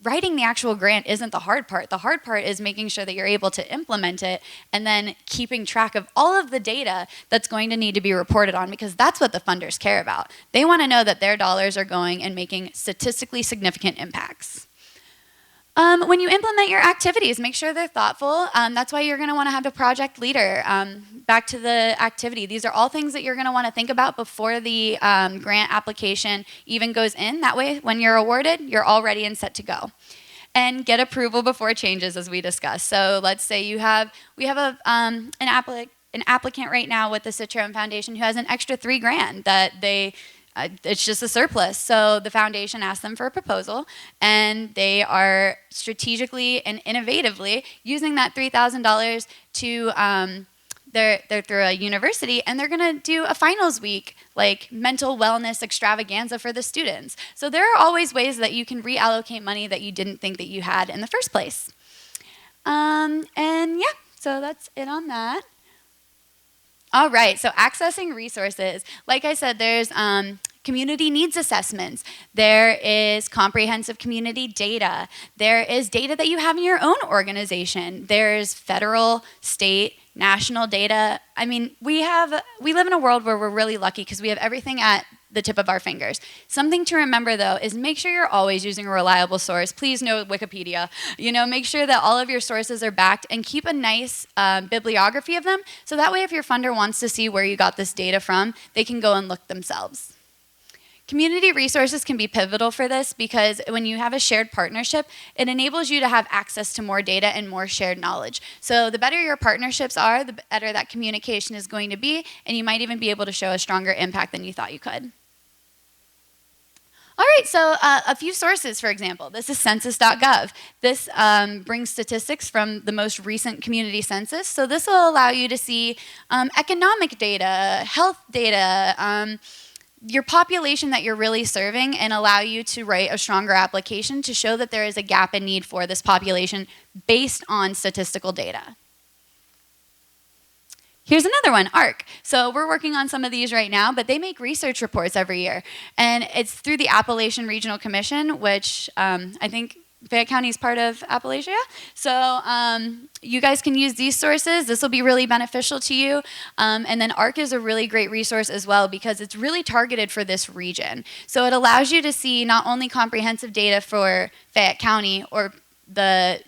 Writing the actual grant isn't the hard part. The hard part is making sure that you're able to implement it, and then keeping track of all of the data that's going to need to be reported on, because that's what the funders care about. They want to know that their dollars are going and making statistically significant impacts. When you implement your activities, make sure they're thoughtful. That's why you're going to want to have a project leader. Back to the activity. These are all things that you're going to want to think about before the grant application even goes in. That way, when you're awarded, you're all ready and set to go. And get approval before changes, as we discussed. So let's say we have an applicant right now with the Citroen Foundation who has an extra $3,000 that it's just a surplus. So the foundation asked them for a proposal, and they are strategically and innovatively using that $3,000 to, they're through a university, and they're gonna do a finals week, like mental wellness extravaganza for the students. So there are always ways that you can reallocate money that you didn't think that you had in the first place. And yeah, so that's it on that. All right, so accessing resources. Like I said, there's community needs assessments. There is comprehensive community data. There is data that you have in your own organization. There's federal, state, national data. I mean, we live in a world where we're really lucky because we have everything at the tip of our fingers. Something to remember though is make sure you're always using a reliable source. Please no Wikipedia. Make sure that all of your sources are backed and keep a nice bibliography of them. So that way if your funder wants to see where you got this data from, they can go and look themselves. Community resources can be pivotal for this because when you have a shared partnership, it enables you to have access to more data and more shared knowledge. So the better your partnerships are, the better that communication is going to be, and you might even be able to show a stronger impact than you thought you could. All right, so a few sources, for example. This is census.gov. This brings statistics from the most recent community census. So this will allow you to see economic data, health data, your population that you're really serving, and allow you to write a stronger application to show that there is a gap in need for this population based on statistical data. Here's another one, ARC. So we're working on some of these right now, but they make research reports every year. And it's through the Appalachian Regional Commission, which I think Fayette County is part of Appalachia. So you guys can use these sources. This will be really beneficial to you. And then ARC is a really great resource as well because it's really targeted for this region. So it allows you to see not only comprehensive data for Fayette County or the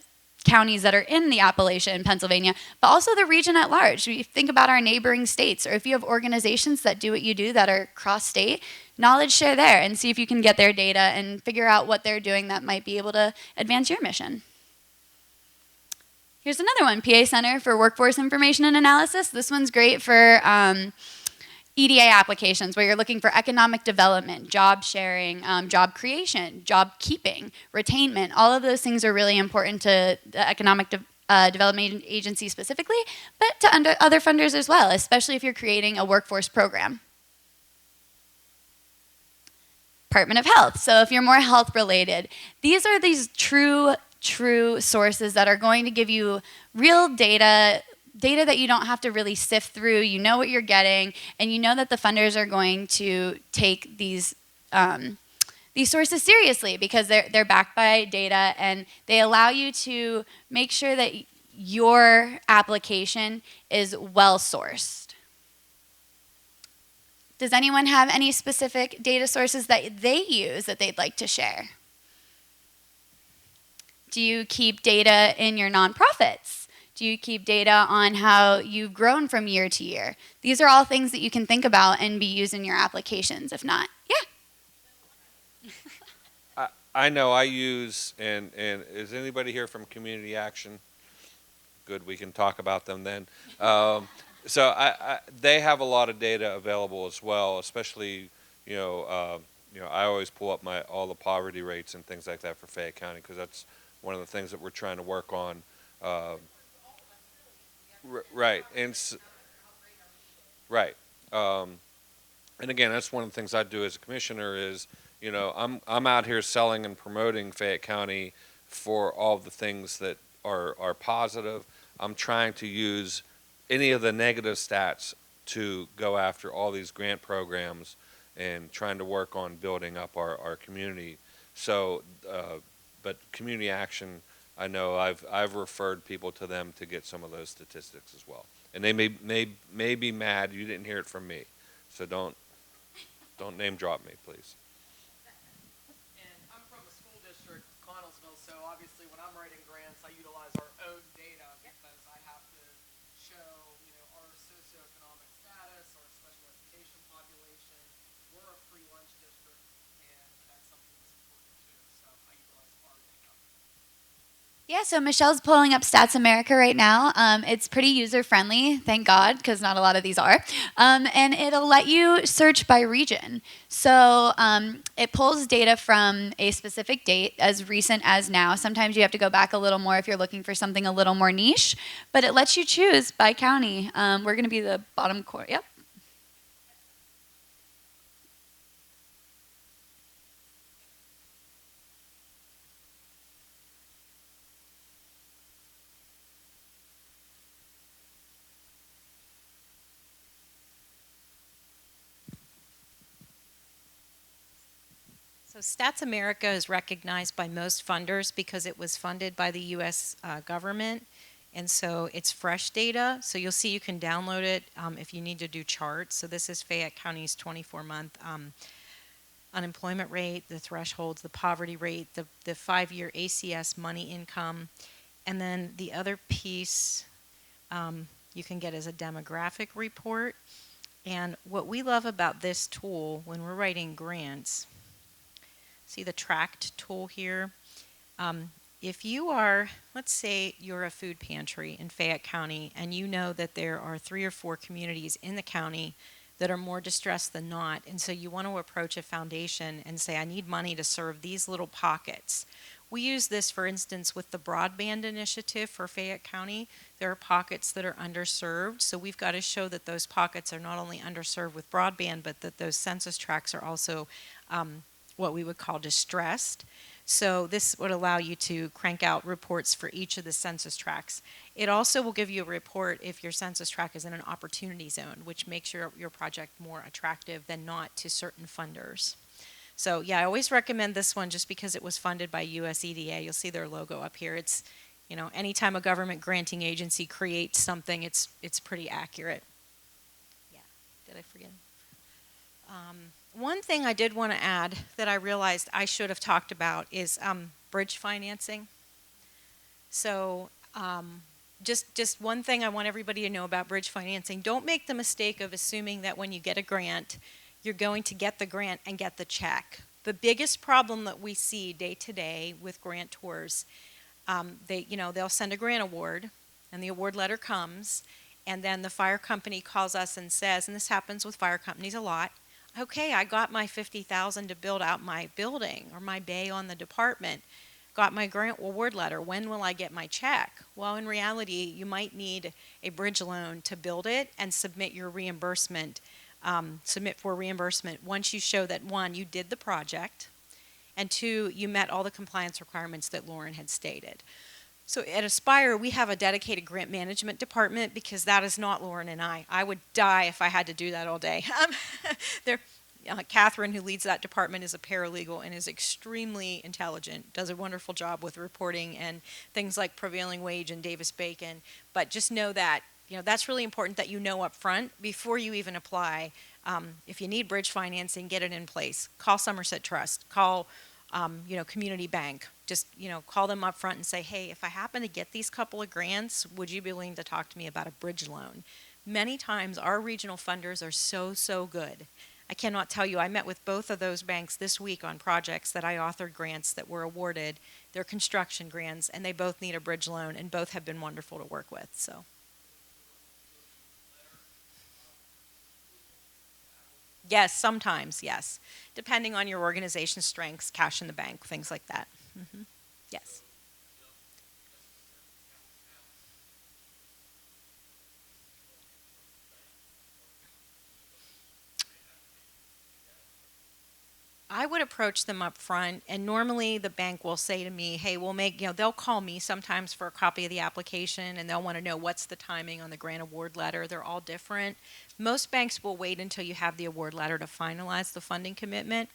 counties that are in the Appalachia in Pennsylvania, but also the region at large. If you think about our neighboring states, or if you have organizations that do what you do that are cross-state, knowledge share there and see if you can get their data and figure out what they're doing that might be able to advance your mission. Here's another one, PA Center for Workforce Information and Analysis. This one's great for EDA applications where you're looking for economic development, job sharing, job creation, job keeping, retainment. All of those things are really important to the Economic Development Agency specifically, but to other funders as well, especially if you're creating a workforce program. Department of Health. So if you're more health related, these are these true sources that are going to give you real data that you don't have to really sift through. You know what you're getting, and you know that the funders are going to take these sources seriously because they're backed by data, and they allow you to make sure that your application is well sourced. Does anyone have any specific data sources that they use that they'd like to share? Do you keep data in your nonprofits? Do you keep data on how you've grown from year to year? These are all things that you can think about and be used in your applications. If not, yeah. I know I use, and is anybody here from Community Action? Good, we can talk about them then. So they have a lot of data available as well, especially, I always pull up all the poverty rates and things like that for Fayette County because that's one of the things that we're trying to work on. Right, and right, and again, that's one of the things I do as a commissioner is, I'm out here selling and promoting Fayette County for all the things that are positive. I'm trying to use any of the negative stats to go after all these grant programs and trying to work on building up our community. So, but Community Action, I know I've referred people to them to get some of those statistics as well. And they may be mad you didn't hear it from me. So don't name drop me, please. And I'm from a school district, Connellsville, so obviously when I'm writing grants, I utilize our own data because I have to show, our socioeconomic status, our special education population. We're a free lunch district, and that's something that's important too. So I utilize our data. Yeah, so Michelle's pulling up Stats America right now. It's pretty user-friendly, thank God, because not a lot of these are. And it'll let you search by region. So it pulls data from a specific date, as recent as now. Sometimes you have to go back a little more if you're looking for something a little more niche. But it lets you choose by county. We're going to be the bottom corner. Yep. So Stats America is recognized by most funders because it was funded by the U.S. government. And so it's fresh data. So you'll see you can download it if you need to do charts. So this is Fayette County's 24-month unemployment rate, the thresholds, the poverty rate, the 5-year ACS money income. And then the other piece you can get as a demographic report. And what we love about this tool when we're writing grants, see the tracked tool here? If you are, let's say you're a food pantry in Fayette County and you know that there are 3 or 4 communities in the county that are more distressed than not, and so you want to approach a foundation and say, I need money to serve these little pockets. We use this, for instance, with the broadband initiative for Fayette County. There are pockets that are underserved, so we've got to show that those pockets are not only underserved with broadband, but that those census tracts are also what we would call distressed. So this would allow you to crank out reports for each of the census tracts. It also will give you a report if your census tract is in an opportunity zone, which makes your project more attractive than not to certain funders. So yeah, I always recommend this one just because it was funded by USEDA. You'll see their logo up here. It's, you know, anytime a government granting agency creates something, it's pretty accurate. Yeah, did I forget? One thing I did want to add that I realized I should have talked about is bridge financing. So just one thing I want everybody to know about bridge financing. Don't make the mistake of assuming that when you get a grant, you're going to get the grant and get the check. The biggest problem that we see day to day with grantors, they'll send a grant award, and the award letter comes, and then the fire company calls us and says, and this happens with fire companies a lot, okay, I got my $50,000 to build out my building or my bay on the department, got my grant award letter, when will I get my check? Well, in reality, you might need a bridge loan to build it and submit your reimbursement, submit for reimbursement once you show that, 1, you did the project, and 2, you met all the compliance requirements that Lauren had stated. So at Aspire, we have a dedicated grant management department because that is not Lauren and I. I would die if I had to do that all day. Catherine, who leads that department, is a paralegal and is extremely intelligent, does a wonderful job with reporting and things like prevailing wage and Davis-Bacon. But just know that, that's really important that you know up front before you even apply. If you need bridge financing, get it in place. Call Somerset Trust. Call Community Bank. Just, call them up front and say, hey, if I happen to get these couple of grants, would you be willing to talk to me about a bridge loan? Many times our regional funders are so good. I cannot tell you, I met with both of those banks this week on projects that I authored grants that were awarded. They're construction grants, and they both need a bridge loan, and both have been wonderful to work with. So. Yes, sometimes, yes. Depending on your organization's strengths, cash in the bank, things like that. Mm-hmm. Yes. I would approach them up front, and normally the bank will say to me, hey, we'll make, they'll call me sometimes for a copy of the application, and they'll want to know what's the timing on the grant award letter. They're all different. Most banks will wait until you have the award letter to finalize the funding commitment,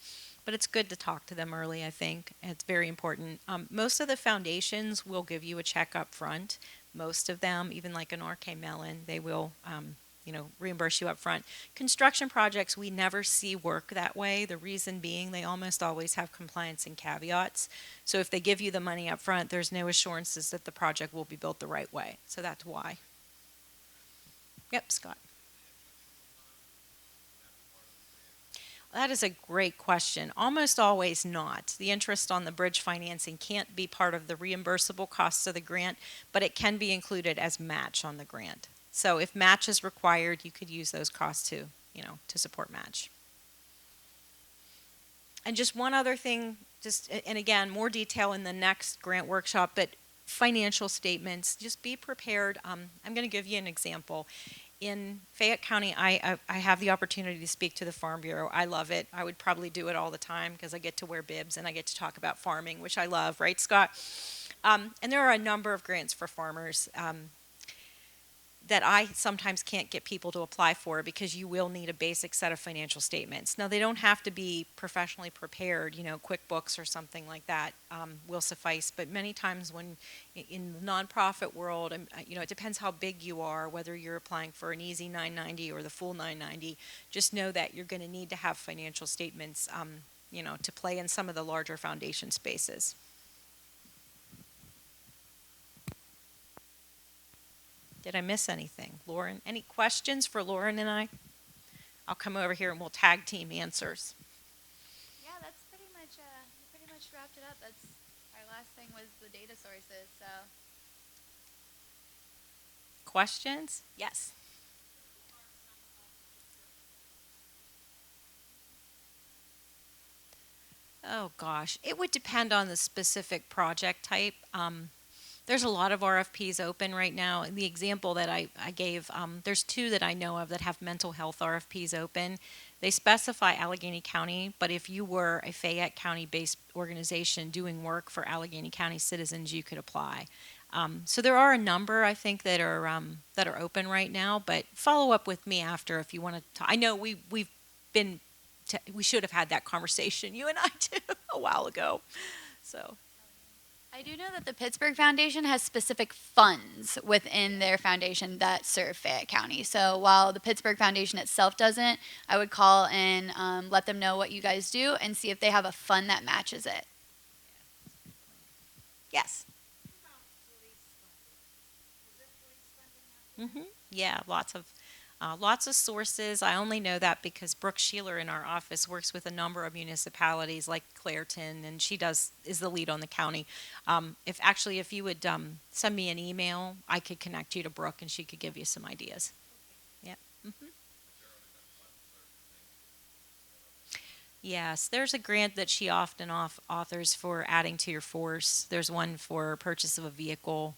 but it's good to talk to them early, I think. It's very important. Most of the foundations will give you a check up front. Most of them, even like an RK Mellon, they will reimburse you up front. Construction projects, we never see work that way. The reason being they almost always have compliance and caveats. So if they give you the money up front, there's no assurances that the project will be built the right way. So that's why. Yep, Scott. That is a great question. Almost always not. The interest on the bridge financing can't be part of the reimbursable costs of the grant, but it can be included as match on the grant. So if match is required, you could use those costs to support match. And just one other thing, and again, more detail in the next grant workshop, but financial statements, just be prepared. I'm going to give you an example. In Fayette County, I have the opportunity to speak to the Farm Bureau. I love it. I would probably do it all the time because I get to wear bibs and I get to talk about farming, which I love, right, Scott? And there are a number of grants for farmers. that I sometimes can't get people to apply for because you will need a basic set of financial statements. Now, they don't have to be professionally prepared, QuickBooks or something like that will suffice. But many times when in the nonprofit world, it depends how big you are, whether you're applying for an easy 990 or the full 990, just know that you're going to need to have financial statements, to play in some of the larger foundation spaces. Did I miss anything? Lauren, any questions for Lauren and I? I'll come over here and we'll tag team answers. Yeah, that's pretty much wrapped it up. That's our last thing was the data sources. So Questions? Yes. Oh gosh, it would depend on the specific project type. There's a lot of RFPs open right now. The example that I gave, there's two that I know of that have mental health RFPs open. They specify Allegheny County, but if you were a Fayette County-based organization doing work for Allegheny County citizens, you could apply. So there are a number, I think, that are open right now. But follow up with me after if you want to. I know we should have had that conversation, you and I too, a while ago. So. I do know that the Pittsburgh Foundation has specific funds within their foundation that serve Fayette County. So while the Pittsburgh Foundation itself doesn't, I would call and let them know what you guys do and see if they have a fund that matches it. Yes. Yeah, lots of sources. I only know that because Brooke Sheeler in our office works with a number of municipalities like Clairton, and she is the lead on the county. If you would send me an email, I could connect you to Brooke, and she could give you some ideas. Yeah. Yes, there's a grant that she often authors for adding to your force. There's one for purchase of a vehicle.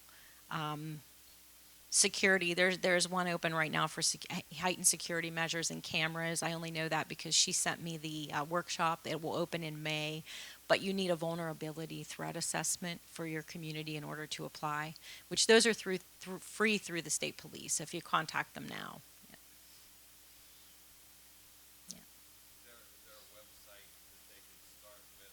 Security, there's one open right now for heightened security measures and cameras. I only know that because she sent me the workshop. It will open in May, but you need a vulnerability threat assessment for your community in order to apply, which those are free through the state police if you contact them now. Yeah. Is there a website that they can start with?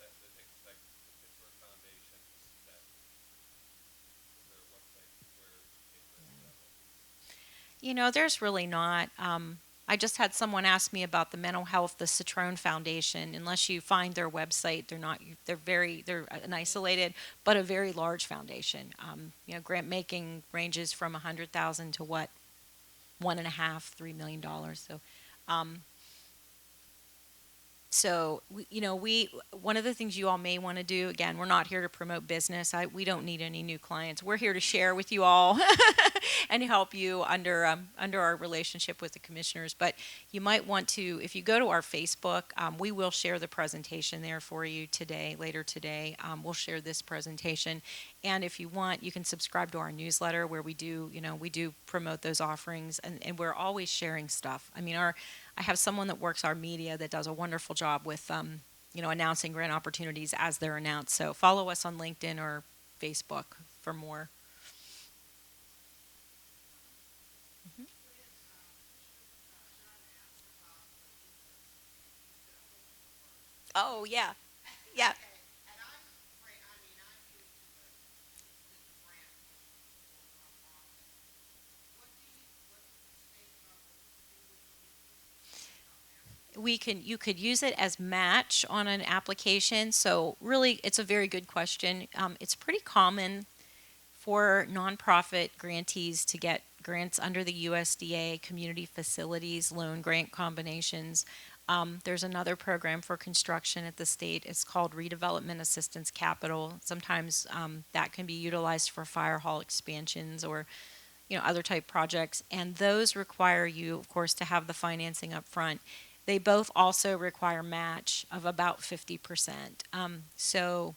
That they can, like the Pittsburgh Foundation, that is there a website where they list There's really not. I just had someone ask me about the mental health, the Citrone Foundation. Unless you find their website, they're an isolated but a very large foundation. Grant making ranges from $100,000 to what, $1.5–3 million. So, one of the things you all may want to do, again, we're not here to promote business. We don't need any new clients. We're here to share with you all and help you under our relationship with the commissioners. But you might want to, if you go to our Facebook, we will share the presentation there for you later today. We'll share this presentation. And if you want, you can subscribe to our newsletter where we do promote those offerings, and we're always sharing stuff. I have someone that works our media that does a wonderful job with, announcing grant opportunities as they're announced. So follow us on LinkedIn or Facebook for more. Oh, yeah. Yeah. You could use it as match on an application. So really, it's a very good question. It's pretty common for nonprofit grantees to get grants under the USDA Community Facilities Loan Grant Combinations. There's another program for construction at the state. It's called Redevelopment Assistance Capital. Sometimes that can be utilized for fire hall expansions or other type projects. And those require you, of course, to have the financing up front. They both also require match of about 50%. So,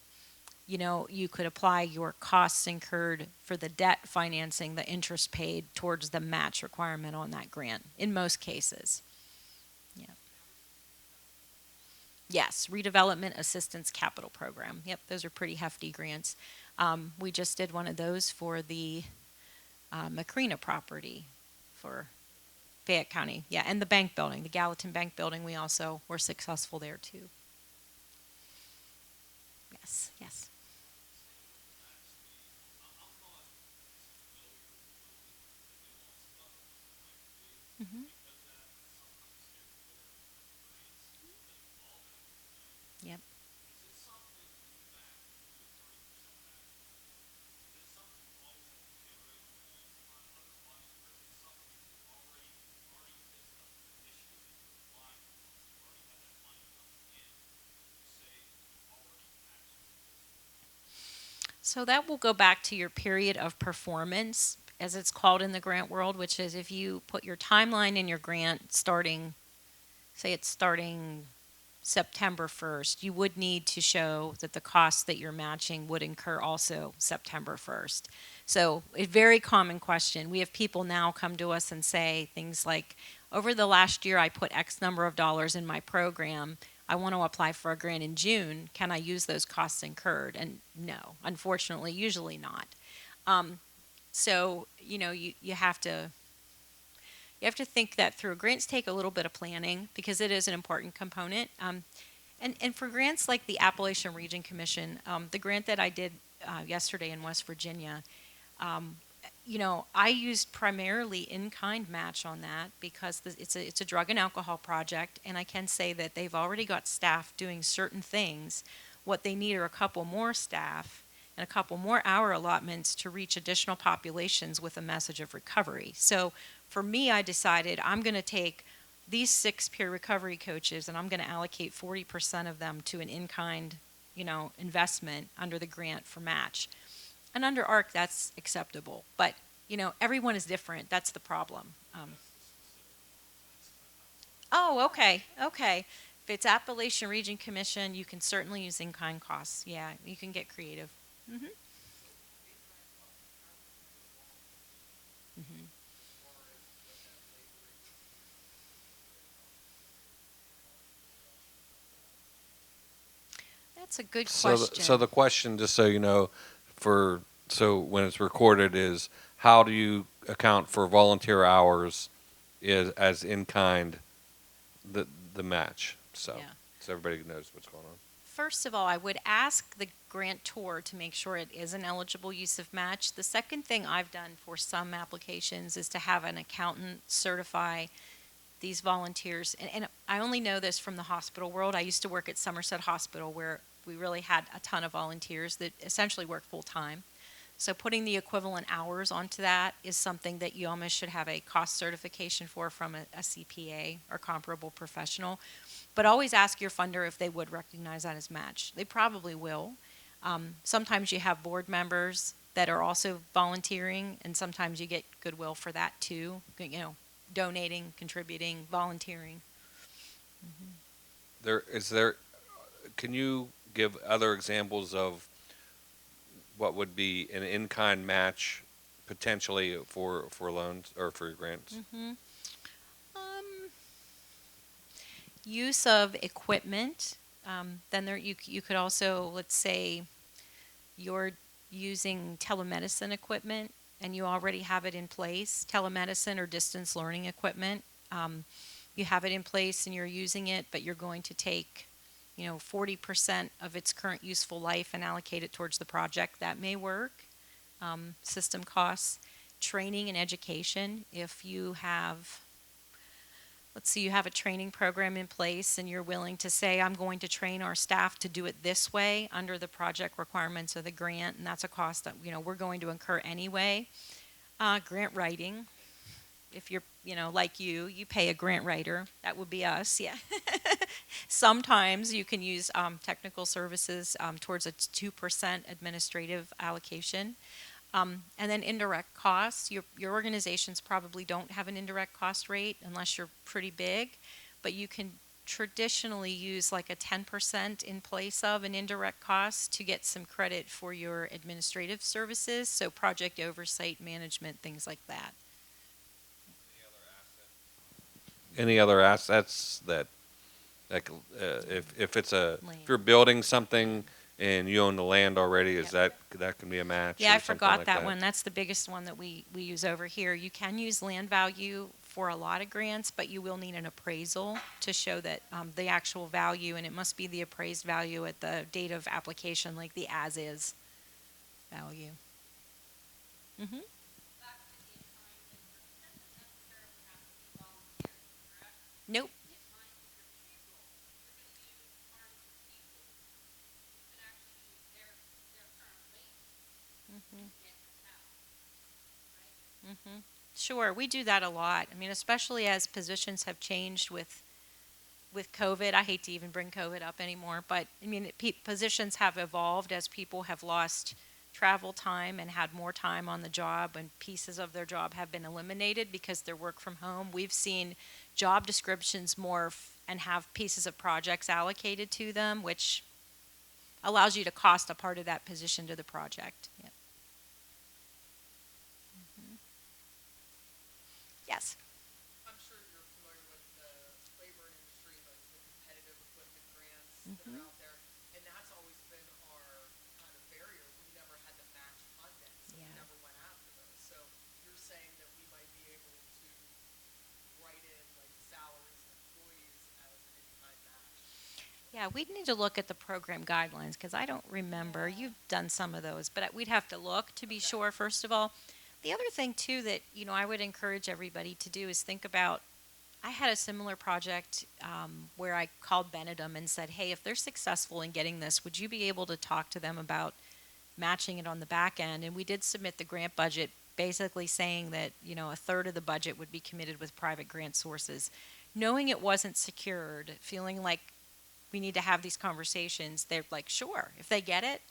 you could apply your costs incurred for the debt financing, the interest paid towards the match requirement on that grant in most cases. Yeah. Yes, Redevelopment Assistance Capital Program. Yep, those are pretty hefty grants. We just did one of those for the Macrina property for Fayette County. Yeah, and the bank building, the Gallatin Bank building, we also were successful there too. Yes, yes. Mhm. Yep. So that will go back to your period of performance, as it's called in the grant world, which is if you put your timeline in your grant starting, say it's starting September 1st, you would need to show that the costs that you're matching would incur also September 1st. So a very common question. We have people now come to us and say things like, over the last year, I put X number of dollars in my program. I want to apply for a grant in June. Can I use those costs incurred? And no, unfortunately, usually not. So, you have to think that through. Grants take a little bit of planning because it is an important component. And for grants like the Appalachian Region Commission, the grant that I did yesterday in West Virginia, um, I used primarily in-kind match on that because it's a drug and alcohol project, and I can say that they've already got staff doing certain things. What they need are a couple more staff and a couple more hour allotments to reach additional populations with a message of recovery. So for me, I decided I'm going to take these 6 peer recovery coaches and I'm going to allocate 40% of them to an in-kind, investment under the grant for match. And under ARC, that's acceptable. But, everyone is different. That's the problem. Oh, okay. Okay. If it's Appalachian Region Commission, you can certainly use in-kind costs. Yeah, you can get creative. Hmm. Hmm. That's a good question. So the question, just so you know, so when it's recorded is how do you account for volunteer hours is as in kind the match. So Yeah. so everybody knows what's going on. First of all, I would ask the grantor to make sure it is an eligible use of match. The second thing I've done for some applications is to have an accountant certify these volunteers. And I only know this from the hospital world. I used to work at Somerset Hospital where we really had a ton of volunteers that essentially work full time. So putting the equivalent hours onto that is something that you almost should have a cost certification for from a CPA or comparable professional. But always ask your funder if they would recognize that as match. They probably will. Sometimes you have board members that are also volunteering, and sometimes you get goodwill for that too. Donating, contributing, volunteering. There, can you give other examples of what would be an in-kind match potentially for loans or for grants? Hmm. Um, Use of equipment. Then you could also, let's say you're using telemedicine equipment and you already have it in place, telemedicine or distance learning equipment. You have it in place and you're using it, but you're going to take 40% of its current useful life and allocate it towards the project. That may work. System costs, training and education. If you have, let's see, you have a training program in place and you're willing to say, I'm going to train our staff to do it this way under the project requirements of the grant, and that's a cost that we're going to incur anyway. Grant writing. If you're, like you pay a grant writer. That would be us, yeah. Sometimes you can use technical services towards a 2% administrative allocation. And then indirect costs. Your organizations probably don't have an indirect cost rate unless you're pretty big, but you can traditionally use like a 10% in place of an indirect cost to get some credit for your administrative services. So project oversight, management, things like that. Any other assets that Like, if it's if Land. you're building something and you own the land already, is Yep. that can be a match? Yeah, or I something forgot like that one. That's the biggest one that we use over here. You can use land value for a lot of grants, but you will need an appraisal to show that the actual value, and it must be the appraised value at the date of application, like the as-is value. hmm Nope. hmm hmm Sure, we do that a lot. I mean, especially as positions have changed with COVID. I hate to even bring COVID up anymore, but I mean, positions have evolved as people have lost travel time and had more time on the job, and pieces of their job have been eliminated because they're work from home. We've seen job descriptions morph and have pieces of projects allocated to them, which allows you to cost a part of that position to the project. Yeah. Mhm. Yes. I'm sure you're familiar with the labor industry, the competitive equipment grants that are Mhm. out there. And that's always been our kind of barrier. We never had the match funding, so we Yeah. never went after those. So you're saying that we might be able to write in like salaries of employees as an in-kind match. Yeah, we'd need to look at the program guidelines because I don't remember. You've done some of those, but we'd have to look to be Okay. sure, first of all. The other thing, too, that, I would encourage everybody to do is think about. I had a similar project where I called Benedum and said, hey, if they're successful in getting this, would you be able to talk to them about matching it on the back end? And we did submit the grant budget basically saying that, a third of the budget would be committed with private grant sources. Knowing it wasn't secured, feeling like we need to have these conversations, they're like, sure, if they get it,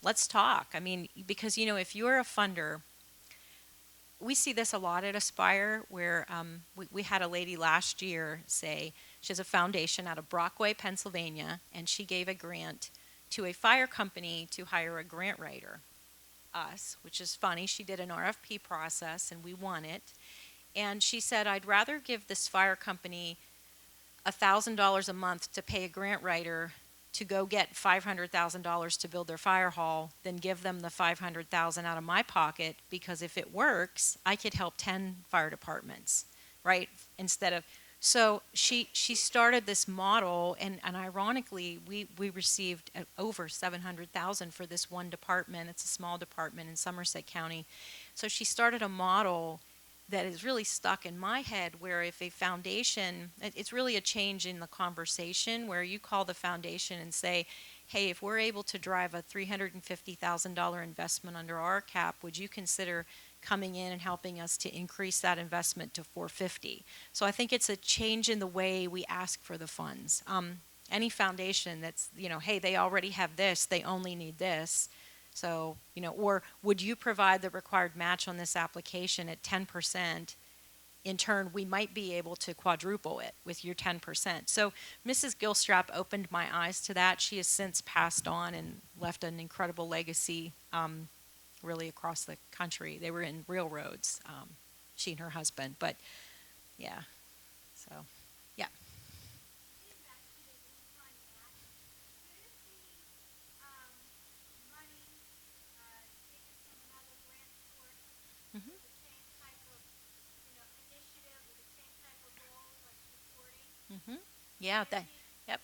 let's talk. I mean, because, if you're a funder, we see this a lot at Aspire, where we had a lady last year say she has a foundation out of Brockway, Pennsylvania, and she gave a grant to a fire company to hire a grant writer, us, which is funny. She did an RFP process and we won it. And she said, I'd rather give this fire company $1,000 a month to pay a grant writer to go get $500,000 to build their fire hall than give them the $500,000 out of my pocket, because if it works, I could help 10 fire departments, right? Instead of, so she started this model, and ironically, we received over $700,000 for this one department. It's a small department in Somerset County. So she started a model that is really stuck in my head, where if a foundation, it's really a change in the conversation, where you call the foundation and say, hey, if we're able to drive a $350,000 investment under our cap, would you consider coming in and helping us to increase that investment to 450? So I think it's a change in the way we ask for the funds. Any foundation that's, hey, they already have this, they only need this. So, or would you provide the required match on this application at 10%? In turn, we might be able to quadruple it with your 10%. So Mrs. Gilstrap opened my eyes to that. She has since passed on and left an incredible legacy, really across the country. They were in railroads, she and her husband. But yeah, so yeah. Mhm. Mhm. Yeah, yep.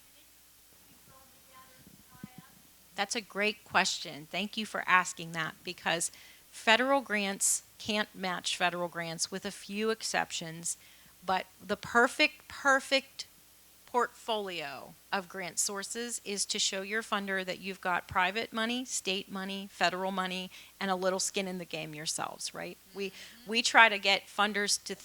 That's a great question. Thank you for asking that, because federal grants can't match federal grants with a few exceptions, but the perfect portfolio of grant sources is to show your funder that you've got private money, state money, federal money, and a little skin in the game yourselves, right? We try to get funders to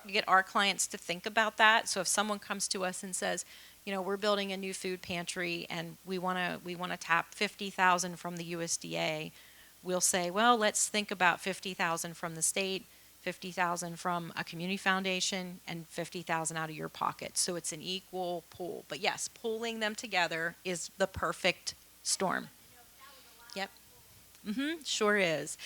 get our clients to think about that. So if someone comes to us and says, we're building a new food pantry and we want to tap 50,000 from the USDA, we'll say, well, let's think about 50,000 from the state, 50,000 from a community foundation, and 50,000 out of your pocket. So it's an equal pool. But yes, pooling them together is the perfect storm. Yep. Sure is.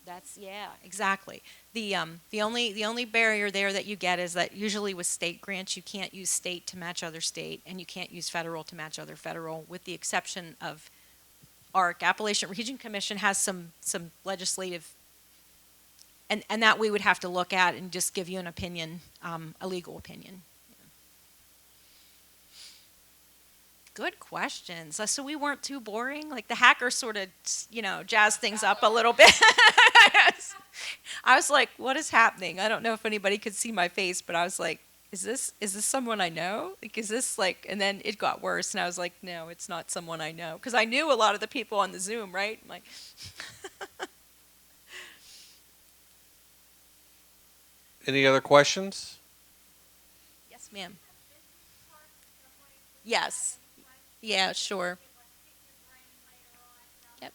That's, yeah, exactly. The only barrier there that you get is that usually with state grants, you can't use state to match other state, and you can't use federal to match other federal, with the exception of ARC. Appalachian Region Commission has some legislative, and that we would have to look at and just give you an opinion, a legal opinion. Good questions. So we weren't too boring. Like the hackers sort of, jazz things up a little bit. I was like, what is happening? I don't know if anybody could see my face, but I was like, is this someone I know? Like, is this like, and then it got worse. And I was like, no, it's not someone I know. Because I knew a lot of the people on the Zoom, right? I'm like, Any other questions? yes, ma'am. Yes. Yeah, sure. Yep.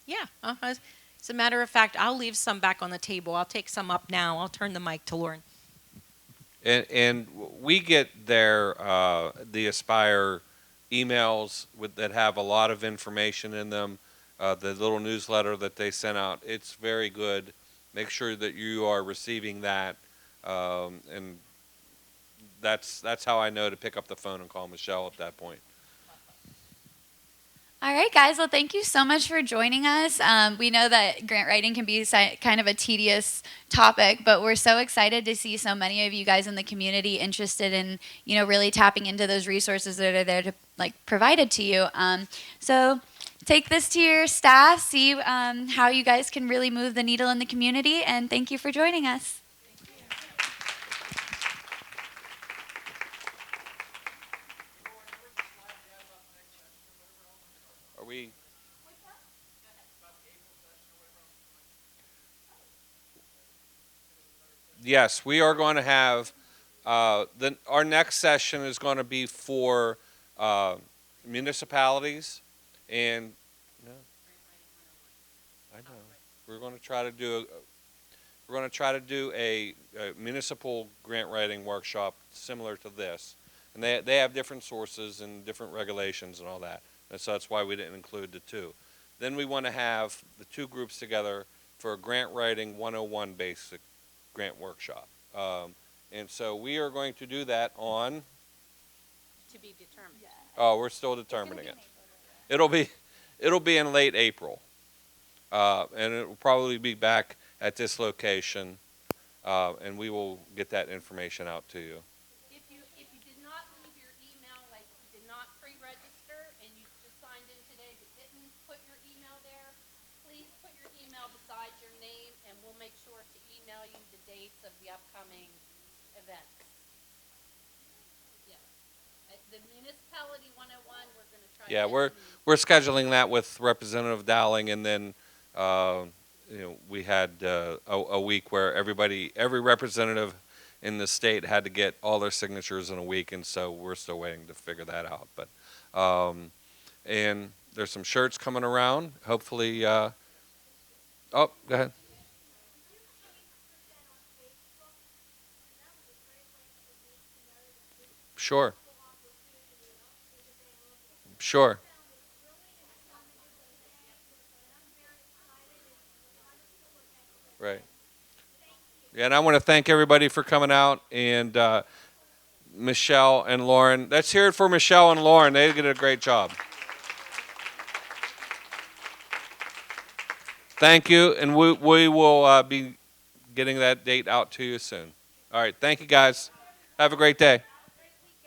Yeah. As a matter of fact, I'll leave some back on the table. I'll take some up now. I'll turn the mic to Lauren. And we get the Aspire emails that have a lot of information in them. The little newsletter that they sent out, it's very good. Make sure that you are receiving that, and that's how I know to pick up the phone and call Michelle at that point. All right, guys. Well, thank you so much for joining us. We know that grant writing can be kind of a tedious topic, but we're so excited to see so many of you guys in the community interested in, really tapping into those resources that are there to provided to you. So take this to your staff, see how you guys can really move the needle in the community, and thank you for joining us. Are we? Yes, we are going to have, our next session is going to be for municipalities, and, no, I know, we're going to try to do a municipal grant writing workshop similar to this. And they have different sources and different regulations and all that. And so that's why we didn't include the two. Then we want to have the two groups together for a grant writing 101 basic grant workshop. And so we are going to do that on? To be determined. Oh, we're still determining it. It'll be in late April. And it will probably be back at this location. And we will get that information out to you. If you did not leave your email, like you did not pre-register and you just signed in today but didn't put your email there, please put your email beside your name and we'll make sure to email you the dates of the upcoming events. Yeah. The Municipality 101, we're going to try. Yeah, we're scheduling that with Representative Dowling, and then we had a week where every representative in the state had to get all their signatures in a week, and so we're still waiting to figure that out. But and there's some shirts coming around. Hopefully, oh, go ahead. Sure. Sure. Right. Yeah, and I want to thank everybody for coming out, and Michelle and Lauren. Let's hear it for Michelle and Lauren. They did a great job. Thank you, and we will be getting that date out to you soon. All right, thank you guys. Have a great day.